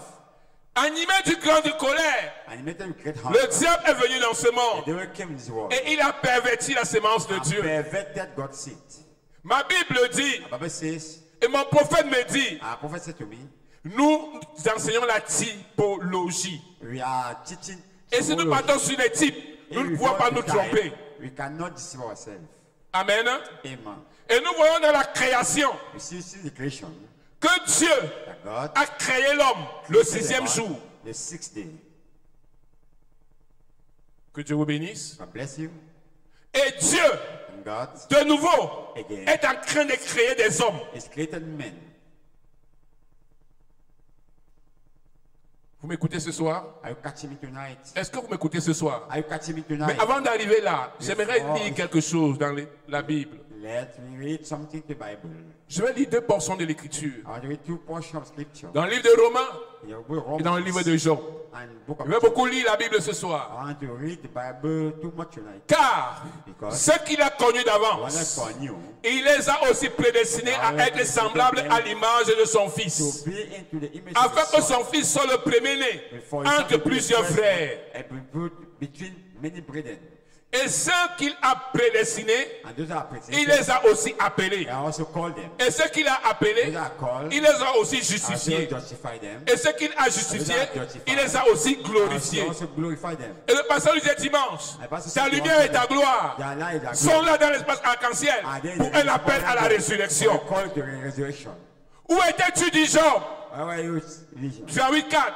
animé du grand de colère, animated with great le heart. diable est venu dans ce monde The devil came in this world et il a perverti la sémence de and Dieu. perverted God's seed. Ma Bible dit, The Bible says, et mon prophète me dit, our prophet said to me, nous enseignons la typologie. we are teaching. Et si nous typology. partons sur les types, nous If ne we pouvons go pas to nous type, tromper. We cannot deceive ourselves. Amen. Amen. Et nous voyons dans la création We see the creation que Dieu that God a créé l'homme le created 6e man jour. the 6th day. Que Dieu vous bénisse. God bless you. Et Dieu, And God de nouveau, Again. est en train de créer des hommes. is created men. Vous m'écoutez ce soir? Are you catching me tonight? Est-ce que vous m'écoutez ce soir? Are you catching me tonight? Mais avant d'arriver là, j'aimerais Before- lire quelque chose dans la Bible. Let me read something in the Bible. Je vais lire 2 portions de l'Écriture. I want to read 2 portions of scripture. Dans le livre de Romains In the book of et dans le Romans livre de Job. and book of Je vais Job. beaucoup lire la Bible ce I soir. want to read the Bible too much tonight. Car Because ceux qu'il a connus one d'avance, for new il les a aussi prédestinés à être semblables à l'image de son Fils, to be into the image afin of que the Son. son Fils soit le premier-né For his son entre to be plusieurs first frères. and be put between many brethren. Et ceux qu'il a prédestinés, And those are il predestined. les a aussi appelés. I also call them. Et ceux qu'il a appelés, Those are called. il les a aussi I also justifiés. justify them. Et ceux qu'il a justifiés, il les a aussi I glorifiés. also glorify them. Et le passage du dimanche, ta lumière et ta gloire Their lives are sont là dans l'espace arc-en-ciel pour un appel à la résurrection. Call to resurrection. Où étais-tu, dit Job? Where were you, Legion? Verset 8-4.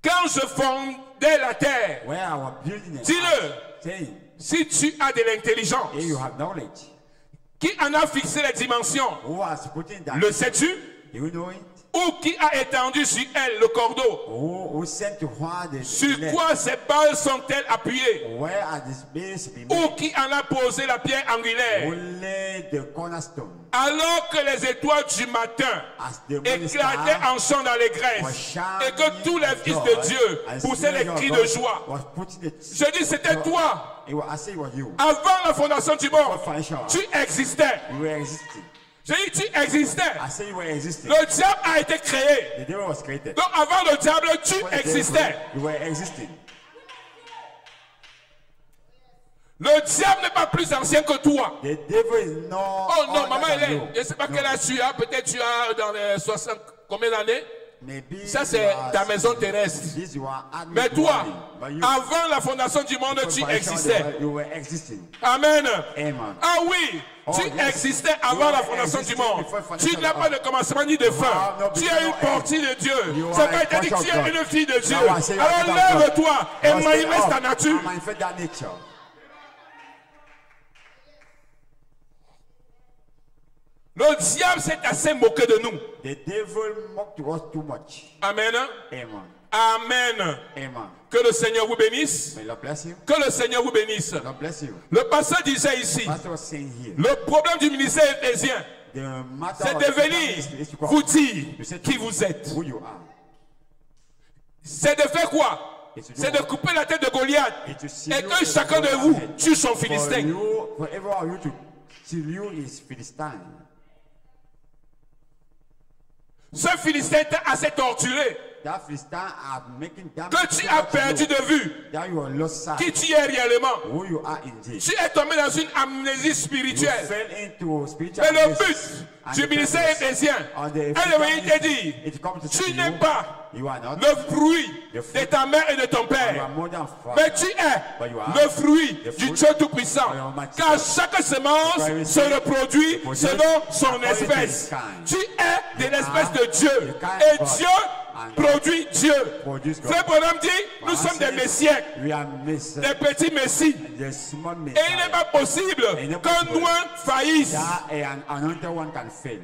Quand je fondais la terre, Where I was building it. dis-le, Saying, si tu as de l'intelligence, here you have knowledge. qui en a fixé les dimensions, Who has put in that? le sais-tu? Do you know it? Ou qui a étendu sur elle le cordeau? Who sent to where the Sur elect? quoi ces bases sont-elles appuyées? Where are these base been Ou made? qui en a posé la pierre Who angulaire? laid the cornerstone? Alors que les étoiles du matin As the morning éclataient star en chant dans les was grèves shining et que tous les fils joy, de Dieu and poussaient les Spirit of cris God de joie. was putting the Je dis, c'était toi. I say it was you. Avant la fondation du monde, Foundation. tu existais. You were existing. Je dis, tu existais. I say you were existing. Le diable a été créé. The devil was created. Donc avant le diable, tu When the devil- existais. You were existing. Le diable n'est pas plus ancien que toi. The devil is not. Oh non, older maman than Hélène, you. je ne sais pas No. quel âge tu as. Peut-être tu as dans les 60, combien d'années? Maybe Ça, you c'est are- ta maison terrestre. This you are admin Mais toi, dwelling, but you- avant la fondation du monde, tu existais. You were existing. Amen. Amen. Ah oui, Oh, tu yes. existais You avant were la fondation du existing monde. before Tu foundation n'as of pas the de commencement ni de fin. have no Tu beginning es une nor end. partie de Dieu. You C'est are pas a été dit que portion tu of es God. une fille de Dieu. Now I say you are Alors a child of God. lève-toi et Now stand manifeste ta up nature. and manifest that nature. Le diable s'est assez moqué de nous. The devil mocked us too much. Amen. Amen. Amen. Amen. Que le Seigneur vous bénisse. May Lord bless you. Que le Seigneur vous bénisse. Lord bless you. Le pasteur disait ici, Pastor was saying here. le problème du ministère ecclésien, The matter c'est of de the venir is to come. vous dire You said qui vous êtes. who you are. C'est de faire quoi? C'est de couper la tête de Goliath Et to see et you que as chacun de Goliath vous head. tue son For Philistin. you, for every one of you to till you is Philistine. Ce Philistin était assez torturé That Philistine are making damage que tu to as what you perdu know. de vue That you are lost sight. qui tu es réellement. Who you are indeed. Tu es tombé dans une amnésie You spirituelle. fell into spiritual Mais le places. but And du the ministère purpose éphésien of the est de venir te dire, it comes to say tu to n'es you, pas you are not le fruit the fruit de ta mère et de ton of père, your mother and father. mais tu es But you are le fruit the du fruit Dieu Tout-Puissant. of Almighty Car God. chaque semence Because se reproduit produce selon son according to espèce. his kind. Tu es de You l'espèce are de Dieu. the kind Et of God. Dieu And produit Dieu. produce God. Frère Bonhomme dit, nous God sommes des says, messieurs, We are messiah. des petits messies. The small Et il n'est messiah. pas possible Il n'est qu'un possible. noir faillisse. Yeah, an anointed one can fail.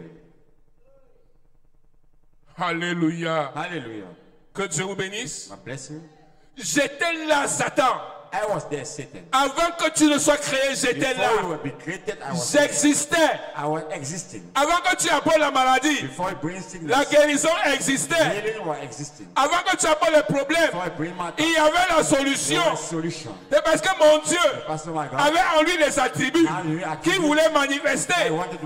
Alléluia. Hallelujah. Que Dieu vous bénisse. God bless you. J'étais là, Satan. I was there, Satan. Avant que tu ne sois créé, j'étais Before you là. were be created, I was there. J'existais. I was existing. Avant que tu apportes la maladie, Before it brings la sickness, guérison existait. healing was existing. Avant que tu apportes les problèmes, Before it brings matter, il y avait la there solution. was solution. C'est parce que mon Dieu Pastor, my God, avait en lui des attributs qu'il voulait manifester.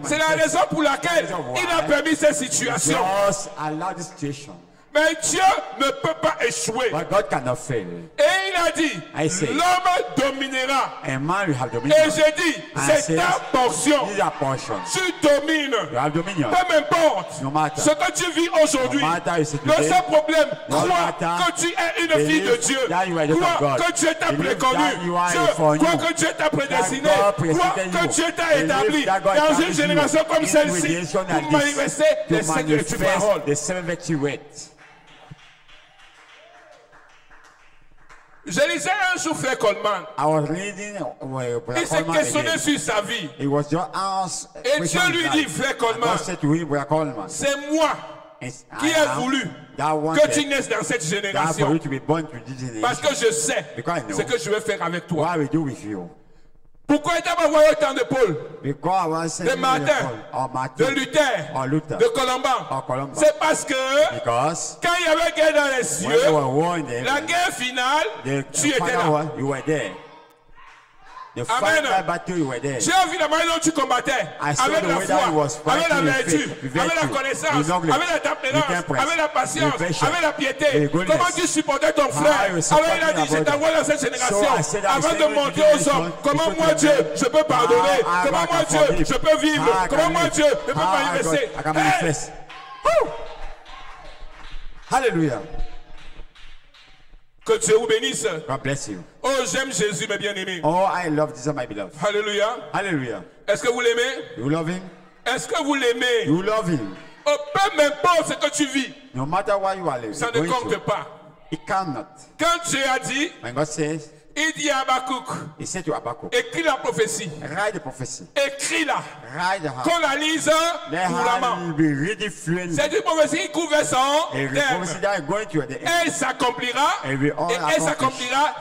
C'est la raison pour laquelle il a permis cette situation. just allow this situation. Mais Dieu ne peut pas échouer. But God cannot fail. Et il a dit, I say, l'homme dominera. A man will have dominion. Et j'ai dit, c'est says, ta portion. This is a portion. Tu domines. You have dominion. Peu m'importe No matter. ce que tu vis aujourd'hui. No matter you see Le today. seul problème, No crois matter. que tu es une fille de Believe Dieu. that you are the Crois of God. que Dieu t'a Believe préconnu. that you are Dieu, for crois you. que Dieu t'a prédestiné. That God Crois predestined que you. Dieu t'a Believe établi that God dans une established génération you comme in celle-ci creation like pour this manifester les to secrets de tes paroles. manifest the seven victory words. Je lisais un jour Frère Coleman. I was reading Il s'est questionné sur sa vie. It was just asked. Et Dieu lui dit, Frère Coleman, God said to him, Brother Coleman, c'est moi it's qui I ai am voulu that one que tu that naisses dans cette for you génération. to be born to this Parce generation. que je sais Because I know ce que je vais faire avec toi. what I will do with you. Pourquoi il t'a pas envoyé autant de Paul, Because I was de saying Martin, de Luther, or Luther, de Colomban? or Columba. C'est parce que Because quand il y avait guerre dans les when cieux, they were war in the la heaven, guerre finale, the tu étais final là. one, you were there. The Amen. final battle, you were there. Tu as vu la manière dont tu combattais, I saw avec the la way that he was foi, avec la fighting with vertu, faith, with avec la virtue, connaissance, with knowledge, avec la tempérance, with temperance, avec la patience, with patience, avec la piété. with goodness. Comment tu supportais ton frère? you Alors supported il a dit, your je brother. t'envoie dans cette So génération I said, I avant send de you to montrer this aux hommes nation, comment before moi you Dieu, go. je peux pardonner, How comment I moi can Dieu, forgive. je peux vivre, How I comment can moi live. Dieu, je peux How I manifester. can Hey! manifest. Woo! Hallelujah. Que Dieu vous bénisse. God bless you. Oh, j'aime Jésus, mes bien-aimés. Oh, I love Jesus, my beloved. Alléluia. Hallelujah. Est-ce que vous l'aimez? You love him? Est-ce que vous l'aimez? You love him. Oh, peu m'importe ce que tu vis, No matter what you are living, ça ne going compte through, pas. it cannot. Quand Dieu a dit, When God says, il dit à Habakkuk, he said to Habakkuk, écris la prophétie, write the prophecy. écris-la, Write the heart. qu'on la lise Let couramment. her be ready fluently. C'est une prophétie qui couvre son A terme. prophecy that is going to the end. Elle s'accomplira Elle will all et elle accomplish. s'accomplira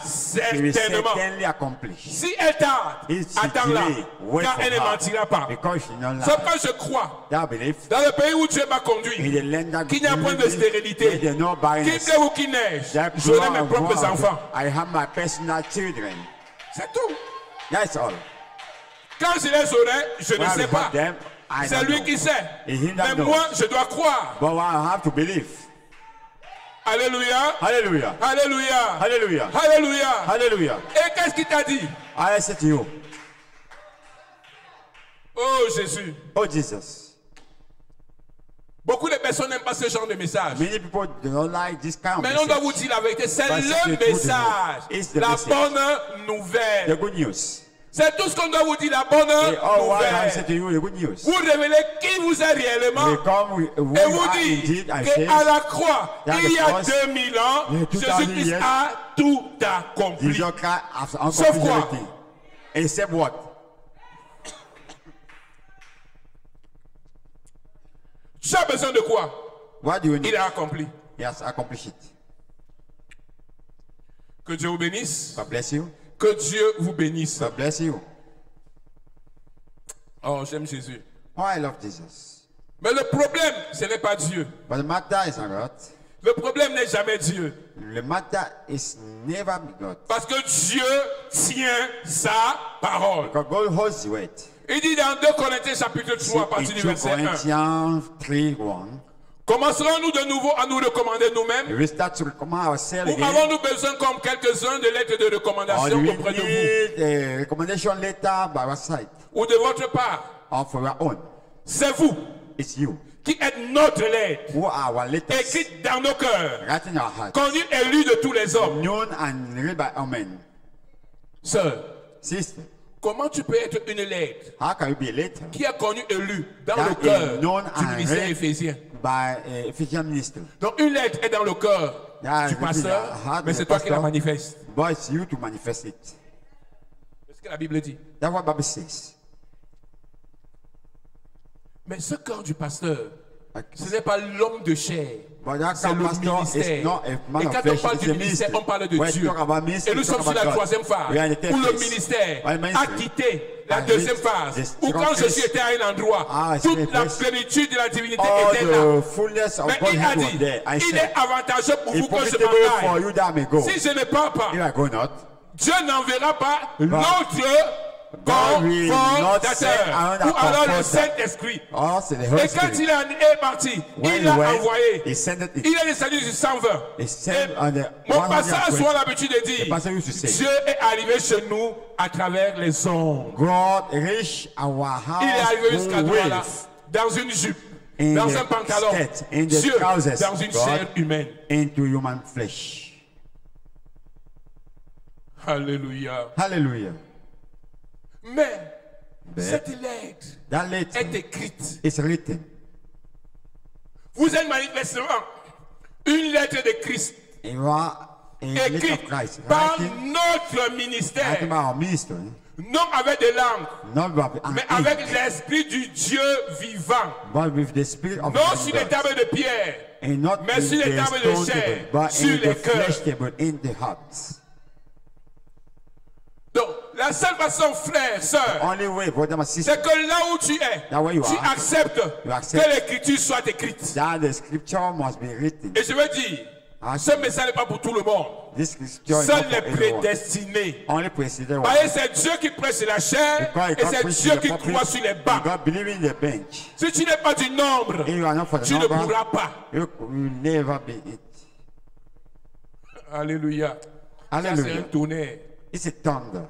It will certainement. certainly accomplish. Si elle tarde, If she attends-la, delay, wait car for elle ne her. mentira pas. Because she not C'est lie. pourquoi je crois, That belief dans le pays où Dieu m'a in conduit, the land that qu'il n'y a point de stérilité, there is no qu'il barrenness. pleuve ou qu'il neige, That je n'ai mes blood propres of enfants. I have my personal children. C'est tout. That's all. Quand je les aurai, je ne When I sais pas. report them, I C'est don't lui know. qui sait. It's him that Mais knows. moi, je dois croire. But I have to believe. Alléluia. Hallelujah. Alléluia. Hallelujah. Alléluia. Hallelujah. Et qu'est-ce qu'il t'a dit? I say to you, Oh Jésus. oh Jesus. Beaucoup de personnes n'aiment pas ce genre de message. Many people do not like this kind of Mais on doit vous message. dire la vérité. C'est But le c'est the message. truth. It's the La message. bonne The nouvelle. good news. C'est tout ce qu'on doit vous dire. La bonne Hey, all what I say nouvelle. to you, the good news. Vous révélez qui vous êtes réellement. We come with who Et you vous are dit indeed and say, qu'à la croix, that il y the a cross, 2000 ans, yeah, 2000 Jésus-Christ years, a tout accompli. Jesus Christ has Sauf accomplished quoi? everything. Except what? Tu as besoin de quoi? What do you need? Il a accompli. He has accomplished it. Que Dieu vous bénisse. God bless you. Que Dieu vous bénisse. God bless you. Oh, j'aime Jésus. Oh, I love Jesus. Mais le problème, ce n'est pas Dieu. But the matter is not God. Le problème n'est jamais Dieu. The matter is never God. Parce que Dieu tient sa parole. Because God holds the word. Il dit dans 2 Corinthiens chapitre 3 à In partir du 2 verset 1. Corinthians 3:1. Commencerons-nous de nouveau à nous recommander nous-mêmes? We start to recommend ourselves Ou again. avons-nous besoin, comme quelques-uns, de lettres de Or recommandation do we auprès de vous need a recommendation letter by our side ou de votre part? or for our own? C'est vous It's you. qui êtes notre lettre, Who are our letters? écrite dans nos cœurs, Right in our heart. connue et lue de tous les hommes. Known and read by all men. Sœur, Sister, comment tu peux être une lettre how can you be a letter qui est connue et lue dans that le cœur is known du and ministère read éphésien? by Ephesian minister? Donc une lettre est dans le cœur Yeah, du it is pasteur, in the heart mais of c'est the toi qui la pastor. manifestes. But it's you to manifest it. C'est ce que la Bible dit. That's what Bible says. Mais ce cœur du pasteur, Okay. ce n'est pas l'homme de chair. But that C'est le pastor ministère. is not a man Et of quand on flesh, parle it's du a ministère, minister. on parle de When Dieu. you talk about ministry, Et nous you talk sommes sur about la God. troisième phase, We are in the third où le phase. ministère When ministry a quitté la has deuxième reached phase, the où second quand phase, Jésus était à un endroit, it's toute the la place. plénitude de la divinité All était là. the fullness of Mais il a Godhead was dit, there. I il said, est avantageux pour it's vous que je profitable m'en for aille. you that I may go. Si je ne pars pas, If I go not, Dieu n'enverra pas l'autre God will not send confortateur, another ou alors le comforter. Saint-Esprit. or say the Holy Et quand Spirit. il est parti, When il he l'a went, envoyé. he sent it. Il est descendu sur 120. He Et sent on the mon pasteur a 120. souvent l'habitude de dire, The pastor used to say, Dieu est arrivé chez nous à travers les ondes. God reached our Il est arrivé house jusqu'à through toi là, waves dans une jupe, in dans the un pantalon. skirt, in the Dieu trousers, dans une God, chair humaine. into human flesh. Alléluia. Hallelujah. Mais cette lettre That letter est écrite. is written. Vous êtes manifestement une lettre de Christ You are a letter écrite of Christ. par Writing notre ministère. by our minister. Non avec des langues, Not by an mais ink, avec l'esprit du Dieu vivant. but with the spirit of Non the sur les God. tables de pierre, And not mais in sur les the tables de stone chair, table, but sur in les the cœurs. flesh table, in the hearts. Donc, la seule façon, frère, sœur, Only way, brother and sister, c'est que là où tu es, That where you tu are, acceptes you accept que l'écriture soit écrite. that the scripture must be written. Et je veux dire, ce message n'est pas pour tout le monde. This scripture is Seuls not les for everyone. prédestinés. Only preceded one. Voyez, c'est Dieu qui prêche sur la chair Because et God c'est preaches Dieu the qui pulpit, croit sur les and bancs. God believe in the bench. Si tu n'es pas du nombre, If you are not for the tu ne number, pourras pas. you will never be it. Alléluia. Ça, c'est un Hallelujah. tonnerre. It's a thunder.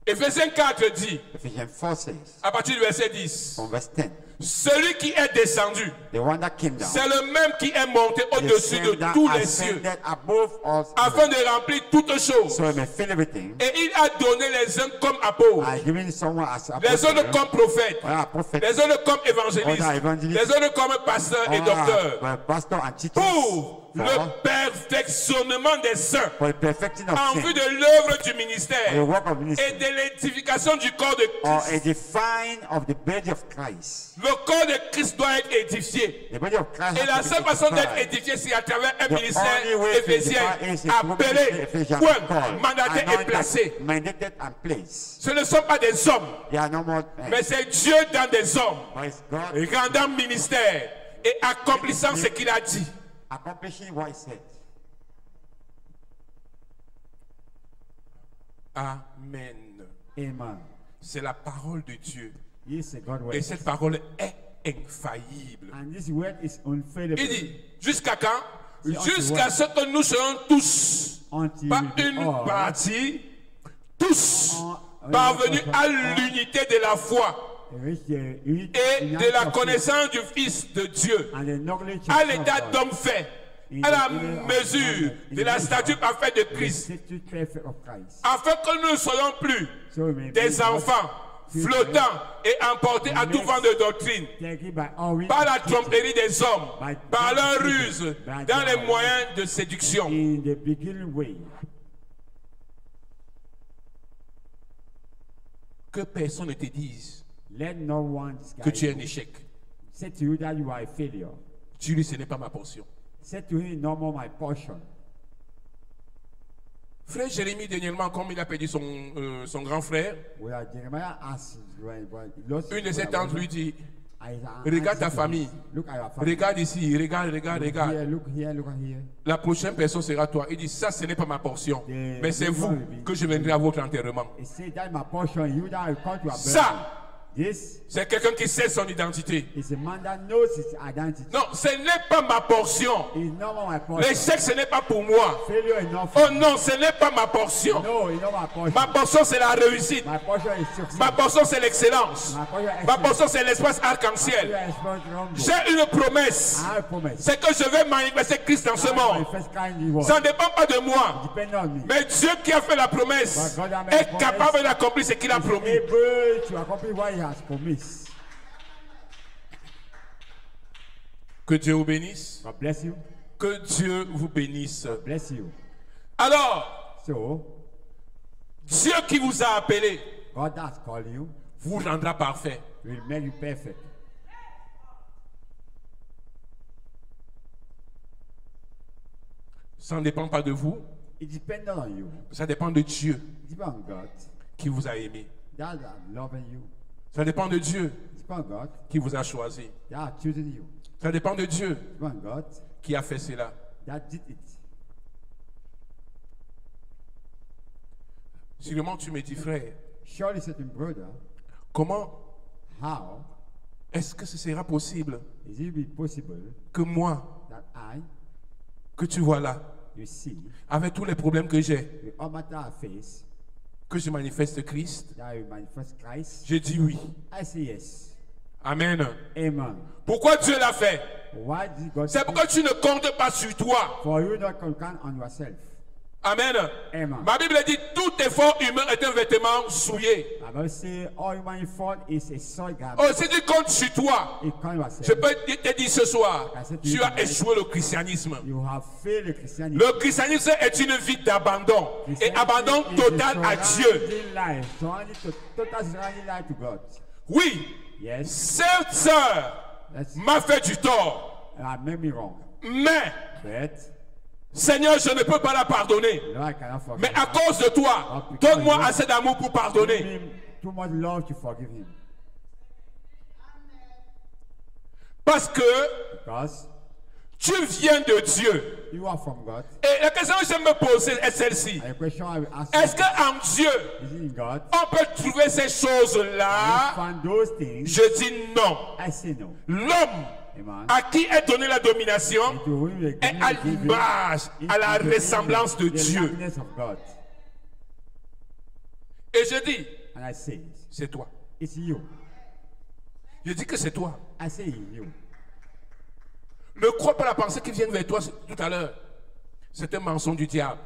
Éphésiens 4 dit, Ephesians 4 says, à partir du verset 10, from verse 10, celui qui est descendu, the one that came down, c'est le même qui est monté the au-dessus same de that tous les cieux, ascended above us, afin de remplir toutes choses. so he may fill everything. Et il a donné les uns comme apôtres, I given someone as les autres apostle, comme prophètes, or a prophet, les autres comme évangélistes, Other evangelists, les autres comme pasteurs et or docteurs, a pastor and teachers, pour le perfectionnement des saints, for the perfecting of en sin, vue de l'œuvre du for the ministère work of et ministry, de l'édification du corps de or Christ. a define of the body of Christ. Le corps de Christ doit être édifié. The body of Christ Et has la to be seule façon d'être edified. édifié, c'est à travers un The ministère only way to éphésien edify is through appelé, ministry Ephesians point, called, mandaté et anointed, placé. mandated and placed. Ce ne sont pas des hommes, They are no more men, mais c'est Dieu dans des hommes, but it's God rendant ministère et accomplissant ce qu'il a dit. accomplishing what he said. Amen. Amen. C'est la parole de Dieu. Yes, God Et word. cette parole est infaillible. And this word is unfailable. Il dit, jusqu'à quand? C'est unto Jusqu'à what? ce que nous serons tous, Until pas we be une all partie, tous all- parvenus à all- l'unité de la foi reach the unity- et unity de la of connaissance du Fils de Dieu, and the knowledge of à l'état God. d'homme fait, In à la the image of mesure God, in de la the statue image parfaite de the Christ, statute perfect of Christ. afin que nous ne soyons plus So we may des be enfants flottants et emportés à tout vent de doctrine, taken by all wind par la of teaching, tromperie des hommes, par leur ruse, dans les moyens de séduction. in the beginning way. Que personne ne te dise Let no one que tu es un disguise you. échec. Say to you that you are a failure. Tu dis, ce n'est pas ma portion. Say to him, no more my portion. Frère Jérémie, dernièrement, comme il a perdu son grand frère, Well, Jeremiah asked, well, he lost une de his ses brother. tantes lui dit, I regarde ta answered him, famille. Look at your family. Regarde ici, regarde. Look here, look here, look here. La prochaine personne sera toi. Il dit, ça, ce n'est pas ma portion. The Mais c'est next vous one will be- que je viendrai à votre enterrement. He said, that's my portion. You that will come to our Ça, This c'est quelqu'un qui sait son identité. is a man that knows his identity. Non, ce n'est pas ma portion. It's not my portion. L'échec, ce n'est pas pour moi. Failure is not Oh for me. non, ce n'est pas ma portion. No, it's not my portion. Ma portion, c'est la réussite. My portion is success. Ma portion, c'est l'excellence. My portion is Ma excellence. portion, c'est l'espace My arc-en-ciel. portion is expert rainbow. J'ai une promesse. I have a promise. C'est que je vais manifester Christ dans ce I monde. manifest kind in the world. Ça ne dépend pas de moi. Depend on me. Mais Dieu qui a fait la promesse But God has made a est promise. capable d'accomplir ce qu'il a promis. Able to accomplish what he has promised. Que Dieu vous bénisse. God bless you. Que Dieu vous bénisse. Bless you. Alors, So, Dieu qui vous a appelé God has called you. vous rendra parfait. Will make you perfect. Ça ne dépend pas de vous, It depends on you. ça dépend de Dieu It depends on God. qui vous a aimé. That are loving you. Ça dépend de Dieu It depends on God. qui vous a choisi. That are choosing you. Ça dépend de Dieu It depends on God. qui a fait cela. That did it. Sûrement tu me dis, frère, Surely, certain brother, comment how est-ce que ce sera possible is it be possible que moi, that que tu vois là, you see, avec tous les problèmes que j'ai, with all matter I face, que je manifeste Christ? that you manifest Christ? J'ai dit oui. I say yes. Amen. Amen. Pourquoi Dieu l'a fait? Why did God C'est do pourquoi tu ne comptes pas sur toi. for you not to count on yourself? Amen. Amen. Ma Bible dit tout effort humain est un vêtement souillé. I will say all human effort is a soil garment. Oh, si tu comptes sur toi, You count je yourself. peux te dire ce soir, I said to tu you as tonight, échoué le christianisme. You have failed the Christianity. Le christianisme est une vie d'abandon et abandon total à Dieu. Total surrounding life to God. Oui, Yes. cette sœur That's, m'a fait du tort, I made me wrong. mais But Seigneur, je ne peux pas la pardonner. no, I cannot forgive Mais à her. cause de toi, donne-moi assez d'amour pour Give pardonner. him too much love to forgive him. Parce que Because tu viens de Dieu. you are from God. Et la question que je me poser est celle-ci. And the question I will ask Est-ce you, qu'en Dieu, is it in God? on peut trouver ces You choses-là? find those things. Je dis non. I say no. L'homme Amen. à qui est donnée la domination And to whom you est give à it, give it, l'image, it à la is the ressemblance de image, the Dieu. likeness of God. Et je dis, And I say, c'est toi. it's you. Je dis que c'est toi. I say you. Ne crois pas la pensée qui vient vers toi tout à l'heure. C'est un mensonge du diable.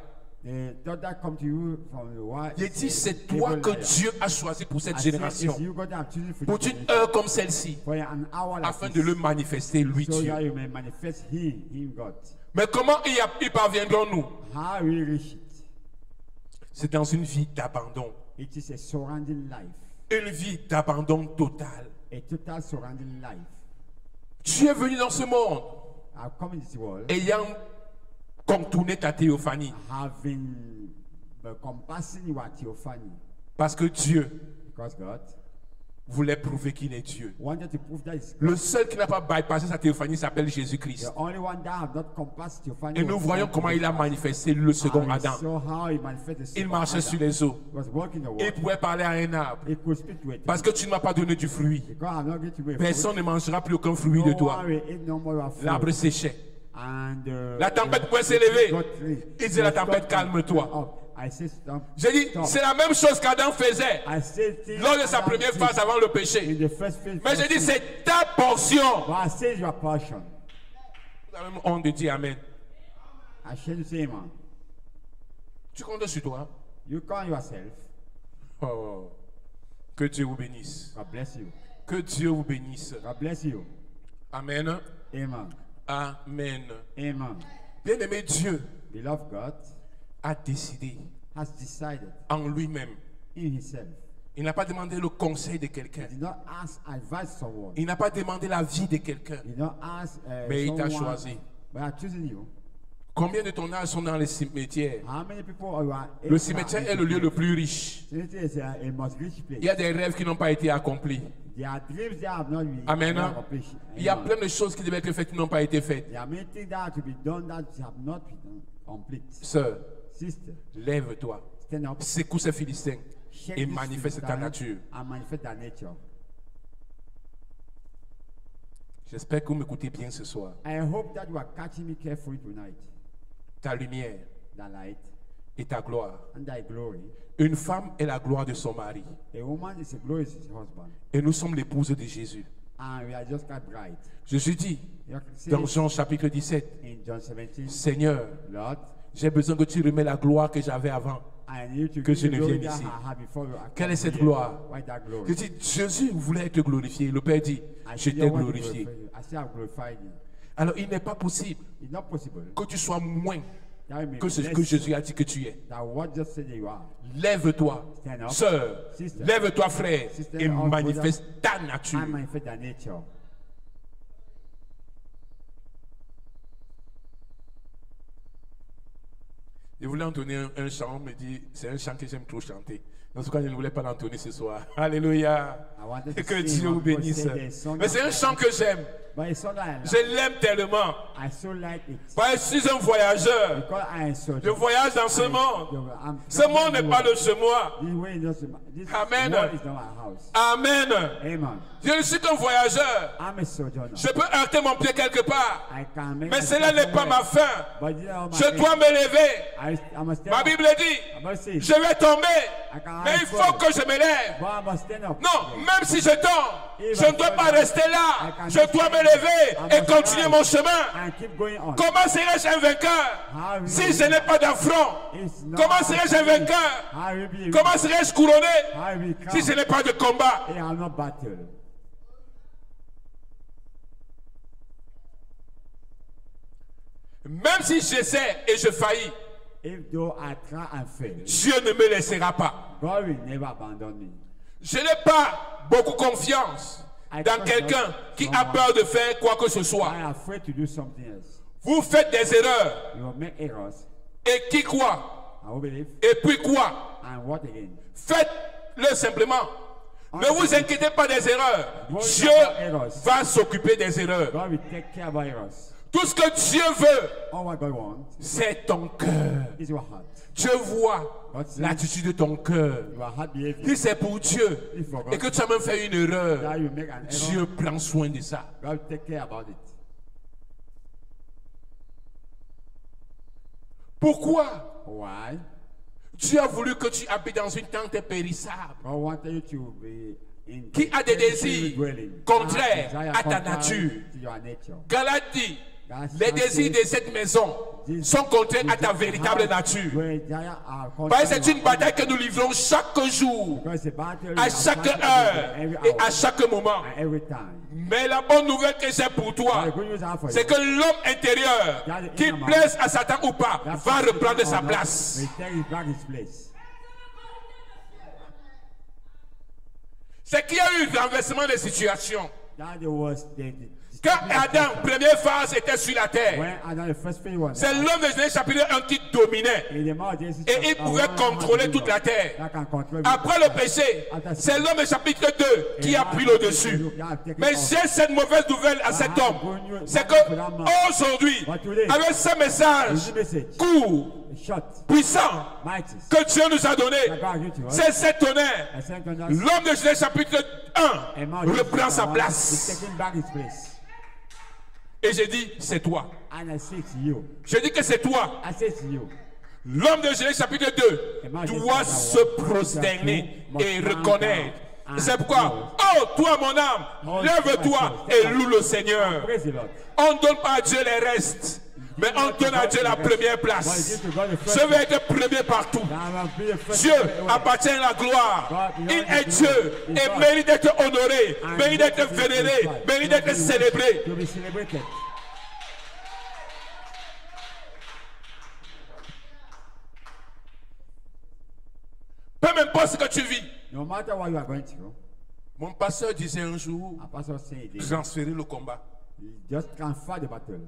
The thought that come to you from the world. Je dis, c'est toi que Dieu a choisi pour cette génération. It's you God that I'm choosing for Pour this une generation. heure comme celle-ci. For an hour like Afin this, de le manifester, lui, so Dieu. that you may manifest him God. Mais comment y parviendrons-nous? How we reach it? C'est dans une vie d'abandon. It is a surrounding life. Une vie d'abandon total. A total surrounding life. Tu es venu dans ce monde I've come in this world ayant contourné ta théophanie. having compassing your theophany. Parce que Dieu Because God voulait prouver qu'il est Dieu. wanted to prove that it's Le God. seul qui n'a pas bypassé sa théophanie s'appelle Jésus-Christ. The only one that have not compassed theophany. Et nous was voyons God. comment il a manifesté le second And we Adam. saw how he manifested the Il second marchait Adam. sur les eaux. He was walking the Il water. pouvait parler à un arbre. He could speak to it. Parce que tu ne m'as pas donné du fruit. Because I'm not going to wait. Personne ne mangera plus aucun fruit No de toi. one will eat no more of fruit. L'arbre séchait. And La tempête pouvait s'élever. got three. Il disait, la Stop tempête, it. calme-toi. Stop. I say stop. J'ai dit, Stop. c'est la même chose qu'Adam faisait I say things lors de sa Adam première did phase avant le in péché. the first phase. Mais j'ai dit, c'est ta portion. But I say your portion. Vous avez même honte de dire Amen. I shall say, amen. Tu comptes sur toi. You count yourself. Oh. Que Dieu vous bénisse. God bless you. Que Dieu vous bénisse. God bless you. Amen. Amen. Amen. Amen. Bien-aimé, Dieu Beloved God a décidé has decided en lui-même. in himself. Il n'a pas demandé le conseil de quelqu'un. He did not ask advice someone. Il n'a pas demandé la vie de quelqu'un. He did not ask Mais il t'a someone. choisi. But I choosing you. Combien de ton âge sont dans les cimetières? How many people are Le cimetière est le lieu le plus riche. Cemetery is a most rich place. Il y a des rêves qui n'ont pas été accomplis. There are dreams that have not been Amen. accomplished. Il y a Amen. plein de choses qui devaient être faites qui n'ont pas été faites. There are many things that have to be done that have not been done complete. Sœur, Sister, lève-toi. stand up. Secoue ces Philistins Shake et this manifeste ta Philistine nature. and manifest thy nature. J'espère que vous m'écoutez bien ce soir. I hope that you are catching me carefully tonight. Ta lumière Thy light et ta gloire. and thy glory. Une femme est la gloire de son mari. A woman is a glory to his husband. Et nous sommes l'épouse de Jésus. And we are just got bride. Jésus dit You can see dans it Jean chapitre 17, in John 17, Seigneur, Lord, j'ai besoin que tu remets la gloire que j'avais avant. I need to Que give je the ne glory vienne that ici. I had before you Quelle est cette come here. gloire? Why that glory? Je dis, Jésus voulait être glorifié. Le Père dit, I je still t'ai want to glorifié. glorify you. I still have glorified you. Alors il n'est pas possible It's not possible que tu sois moins that you may que ce be que less Jésus a dit que tu es. than what just said that you are. Lève-toi, Stand up. sœur, Sister. lève-toi, frère, Sister, et brother. manifeste ta nature. I manifest thy nature. Je voulais entonner un chant, me dit, c'est un chant que j'aime trop chanter. Dans ce cas, je ne voulais pas l'entonner ce soir. Alléluia. I wanted Et to que sing Dieu one vous because bénisse. say there's song Mais c'est un chant que j'aime. But it's song that I Je like. l'aime tellement. I so like it. Parce que je suis un voyageur. Because I am so Je voyage dans ce monde. Ce monde n'est pas de chez moi. This way is not this Amen. world is not my house. Amen. Amen. Je ne suis qu'un voyageur. I'm a sojourner. Je peux heurter mon pied quelque part. I can make Mais a cela step n'est pas somewhere. ma fin. But you know, my Je dois me lever. I must stand Ma up. Bible dit, I must say, je vais tomber. I can Mais il faut que je me lève. but I must stand up. Non, même si je tombe, je ne dois pas rester là. Je dois me lever et continuer mon chemin. And keep going on. Comment serais-je un vainqueur si je n'ai pas d'affront? Comment serais-je un vainqueur? I will be Comment serais-je couronné I will si je come. n'ai pas de combat? I am not battle. Même si j'essaie et je faillis, If though I try and fail, Dieu ne me laissera pas. God will never abandon me. Je n'ai pas beaucoup confiance dans quelqu'un qui a peur de faire quoi que ce soit. I am afraid to do something else. Vous faites des erreurs. You will make errors. Et qui quoi? I will believe. Et puis quoi? And what again? Faites-le simplement. Ne vous inquiétez pas des erreurs. Dieu va s'occuper des erreurs. God will take care of errors. Tout ce que Dieu veut, All what God wants c'est ton cœur. is your heart. Dieu voit l'attitude de ton cœur. Your heart behavior. Si c'est pour Dieu et que tu as même fait une erreur, That you make an error, Dieu prend soin de ça. God will take care about it. Pourquoi Why? Dieu a voulu que tu habites dans une tente périssable God wanted you to be in qui a des désirs contraires à ta nature? to your nature. Galate dit, les désirs de cette maison sont contraires à ta véritable nature. Parce que c'est une bataille que nous livrons chaque jour, à chaque heure et à chaque moment. Every time. Mais la bonne nouvelle que j'ai pour toi, The good news I have for c'est you. que l'homme intérieur, qu'il plaise à Satan ou pas, va reprendre sa place. Will take back his place. C'est qu'il y a eu un renversement de situation. That was Quand Adam, première phase, était sur la terre, when Adam the first phase was c'est l'homme de Genèse chapitre 1 qui dominait. Et il pouvait contrôler toute la terre. Après le péché, c'est l'homme de chapitre 2 qui a pris le dessus. Mais j'ai cette mauvaise nouvelle à cet homme. C'est que aujourd'hui, avec ce message court, puissant, que Dieu nous a donné, c'est cet honneur. L'homme de Genèse chapitre 1 reprend sa place. Et j'ai dit, c'est toi. Je dis que c'est toi. L'homme de Genèse chapitre 2 doit se prosterner et reconnaître. C'est pourquoi, oh toi mon âme, lève-toi et loue le Seigneur. On ne donne pas à Dieu les restes, mais on donne à Dieu la première place. Je vais être premier partout. Dieu appartient à la gloire. Il est Dieu et mérite d'être honoré, mérite d'être vénéré, mérite d'être célébré. Peu importe ce que tu vis. No matter what you are going through, Mon pasteur disait un jour, a pastor said this, transférer le combat. you just can't fight the battle.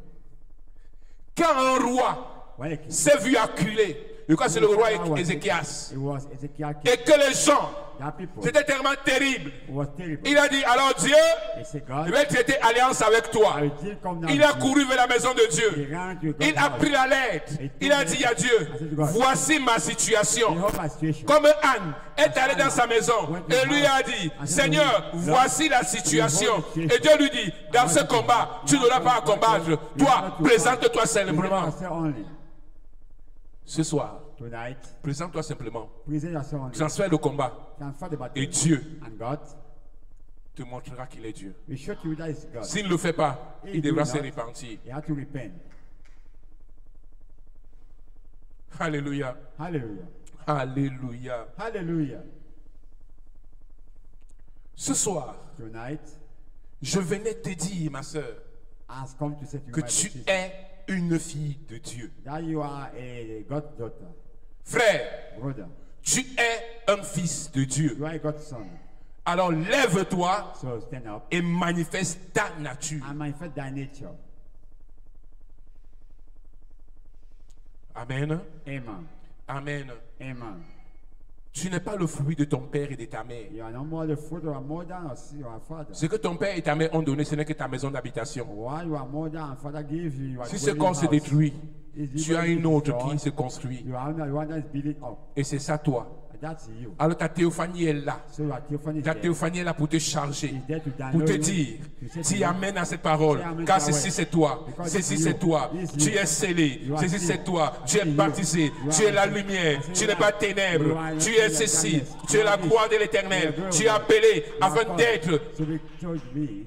Quand un roi When a king, s'est vu acculé, je crois que c'est le roi Ézéchias, it was Ezekiel king, et que les gens There are people C'était tellement terrible. who was terrible. Il a dit, alors Dieu, They say, je God, vais traiter alliance avec toi. I will still come down Il a to you. couru vers la maison de He Dieu. ran to God's Il a house. pris la lettre. Il a dit à Dieu, voici ma situation. Behold my situation. Comme Anne est allé dans sa maison et lui a dit, Seigneur, voici la situation. Et Dieu lui dit, dans ce combat, tu n'auras pas à combattre. Toi, présente-toi simplement. Present yourself only. Ce soir, Tonight, présente-toi simplement. present yourself only. Transfère le combat. Transfer the battle. Et Dieu And God te montrera qu'il est Dieu. will show you that is God. S'il ne le fait pas, il devra se repentir. You have to repent. Alléluia. Hallelujah. Alléluia. Hallelujah. Ce soir, Tonight, je venais te dire, ma soeur, has come to say to you, que my tu sister, es une fille de Dieu. that you are a goddaughter, Frère, brother. tu es un fils de Dieu. You are a godson. Alors lève-toi So stand up et manifeste ta nature. and manifest thy nature. Amen. Amen. Amen. Amen. Tu n'es pas le fruit de ton père et de ta mère. You are no more the fruit of a mother or a father. Ce que ton père et ta mère ont donné, ce n'est que ta maison d'habitation. Why your mother and father give you, you are Si ce dwelling corps se house. détruit, Is tu as even une autre destroyed, qui se construit. You are the one that is building up. Et c'est ça toi. And that's you. Alors ta théophanie est là. So your theophany is Ta there. théophanie est là pour te charger, Is there to pour te download dire, you. To say to tu you, amènes à cette parole, say amen car to our ceci word. c'est toi, Because ceci it's c'est you. toi, It's tu you. es scellé, You are ceci sealed. c'est toi, tu es You. baptisé, You tu es are la sealed. lumière, You tu are n'es pas sealed. ténèbres, You are tu sealed. es ceci, Darkness. tu es la You are gloire de this. l'éternel, You are tu es appelé afin called d'être. to be told me.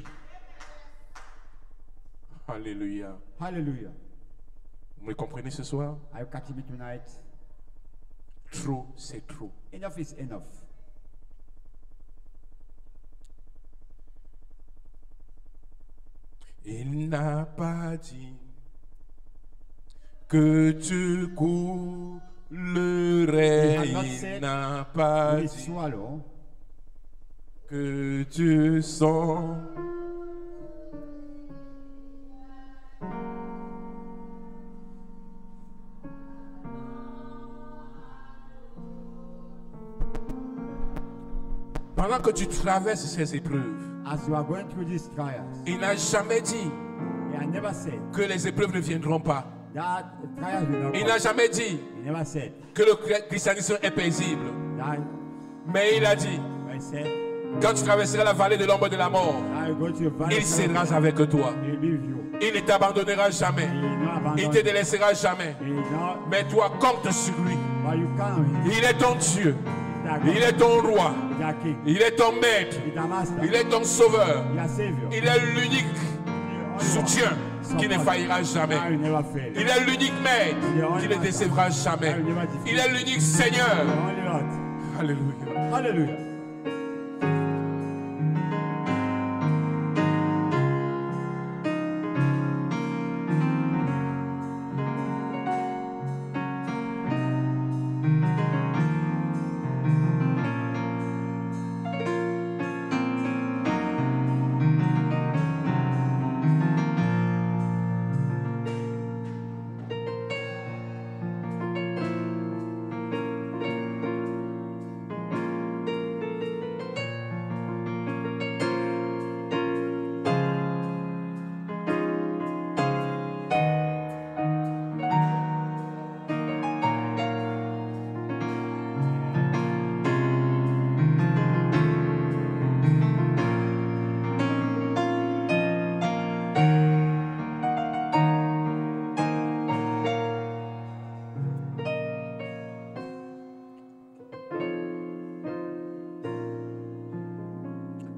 Alléluia. Hallelujah. Vous me comprenez ce soir? Are you catching me tonight? Trop, c'est trop. Enough is enough. Il n'a pas dit que tu coulerais. He has not Il said n'a pas We dit swallow. que tu sens. Pendant que tu traverses ces épreuves, As you are going through these trials, il n'a jamais dit he has never said que les épreuves ne viendront pas. that the trials will not Il come. n'a jamais dit He never said que le christianisme est paisible. that. Mais il a dit, But he said, quand tu traverseras la vallée de l'ombre de la mort, I will go to your valley. il sera avec toi. He will be with you. Il ne t'abandonnera jamais. He will not abandon Il te you. délaissera jamais. He will not, Mais toi, compte sur lui. but you count on him. Il est ton Dieu. He's our Il God. est ton roi. He's our King. Il est ton maître. He's our Master. Il est ton sauveur. He's our Savior. Il est l'unique soutien qui ne faillira jamais. I will never fail. Il est l'unique maître qui ne décevra jamais. Il est l'unique Seigneur. Only Lord. Alléluia. Hallelujah.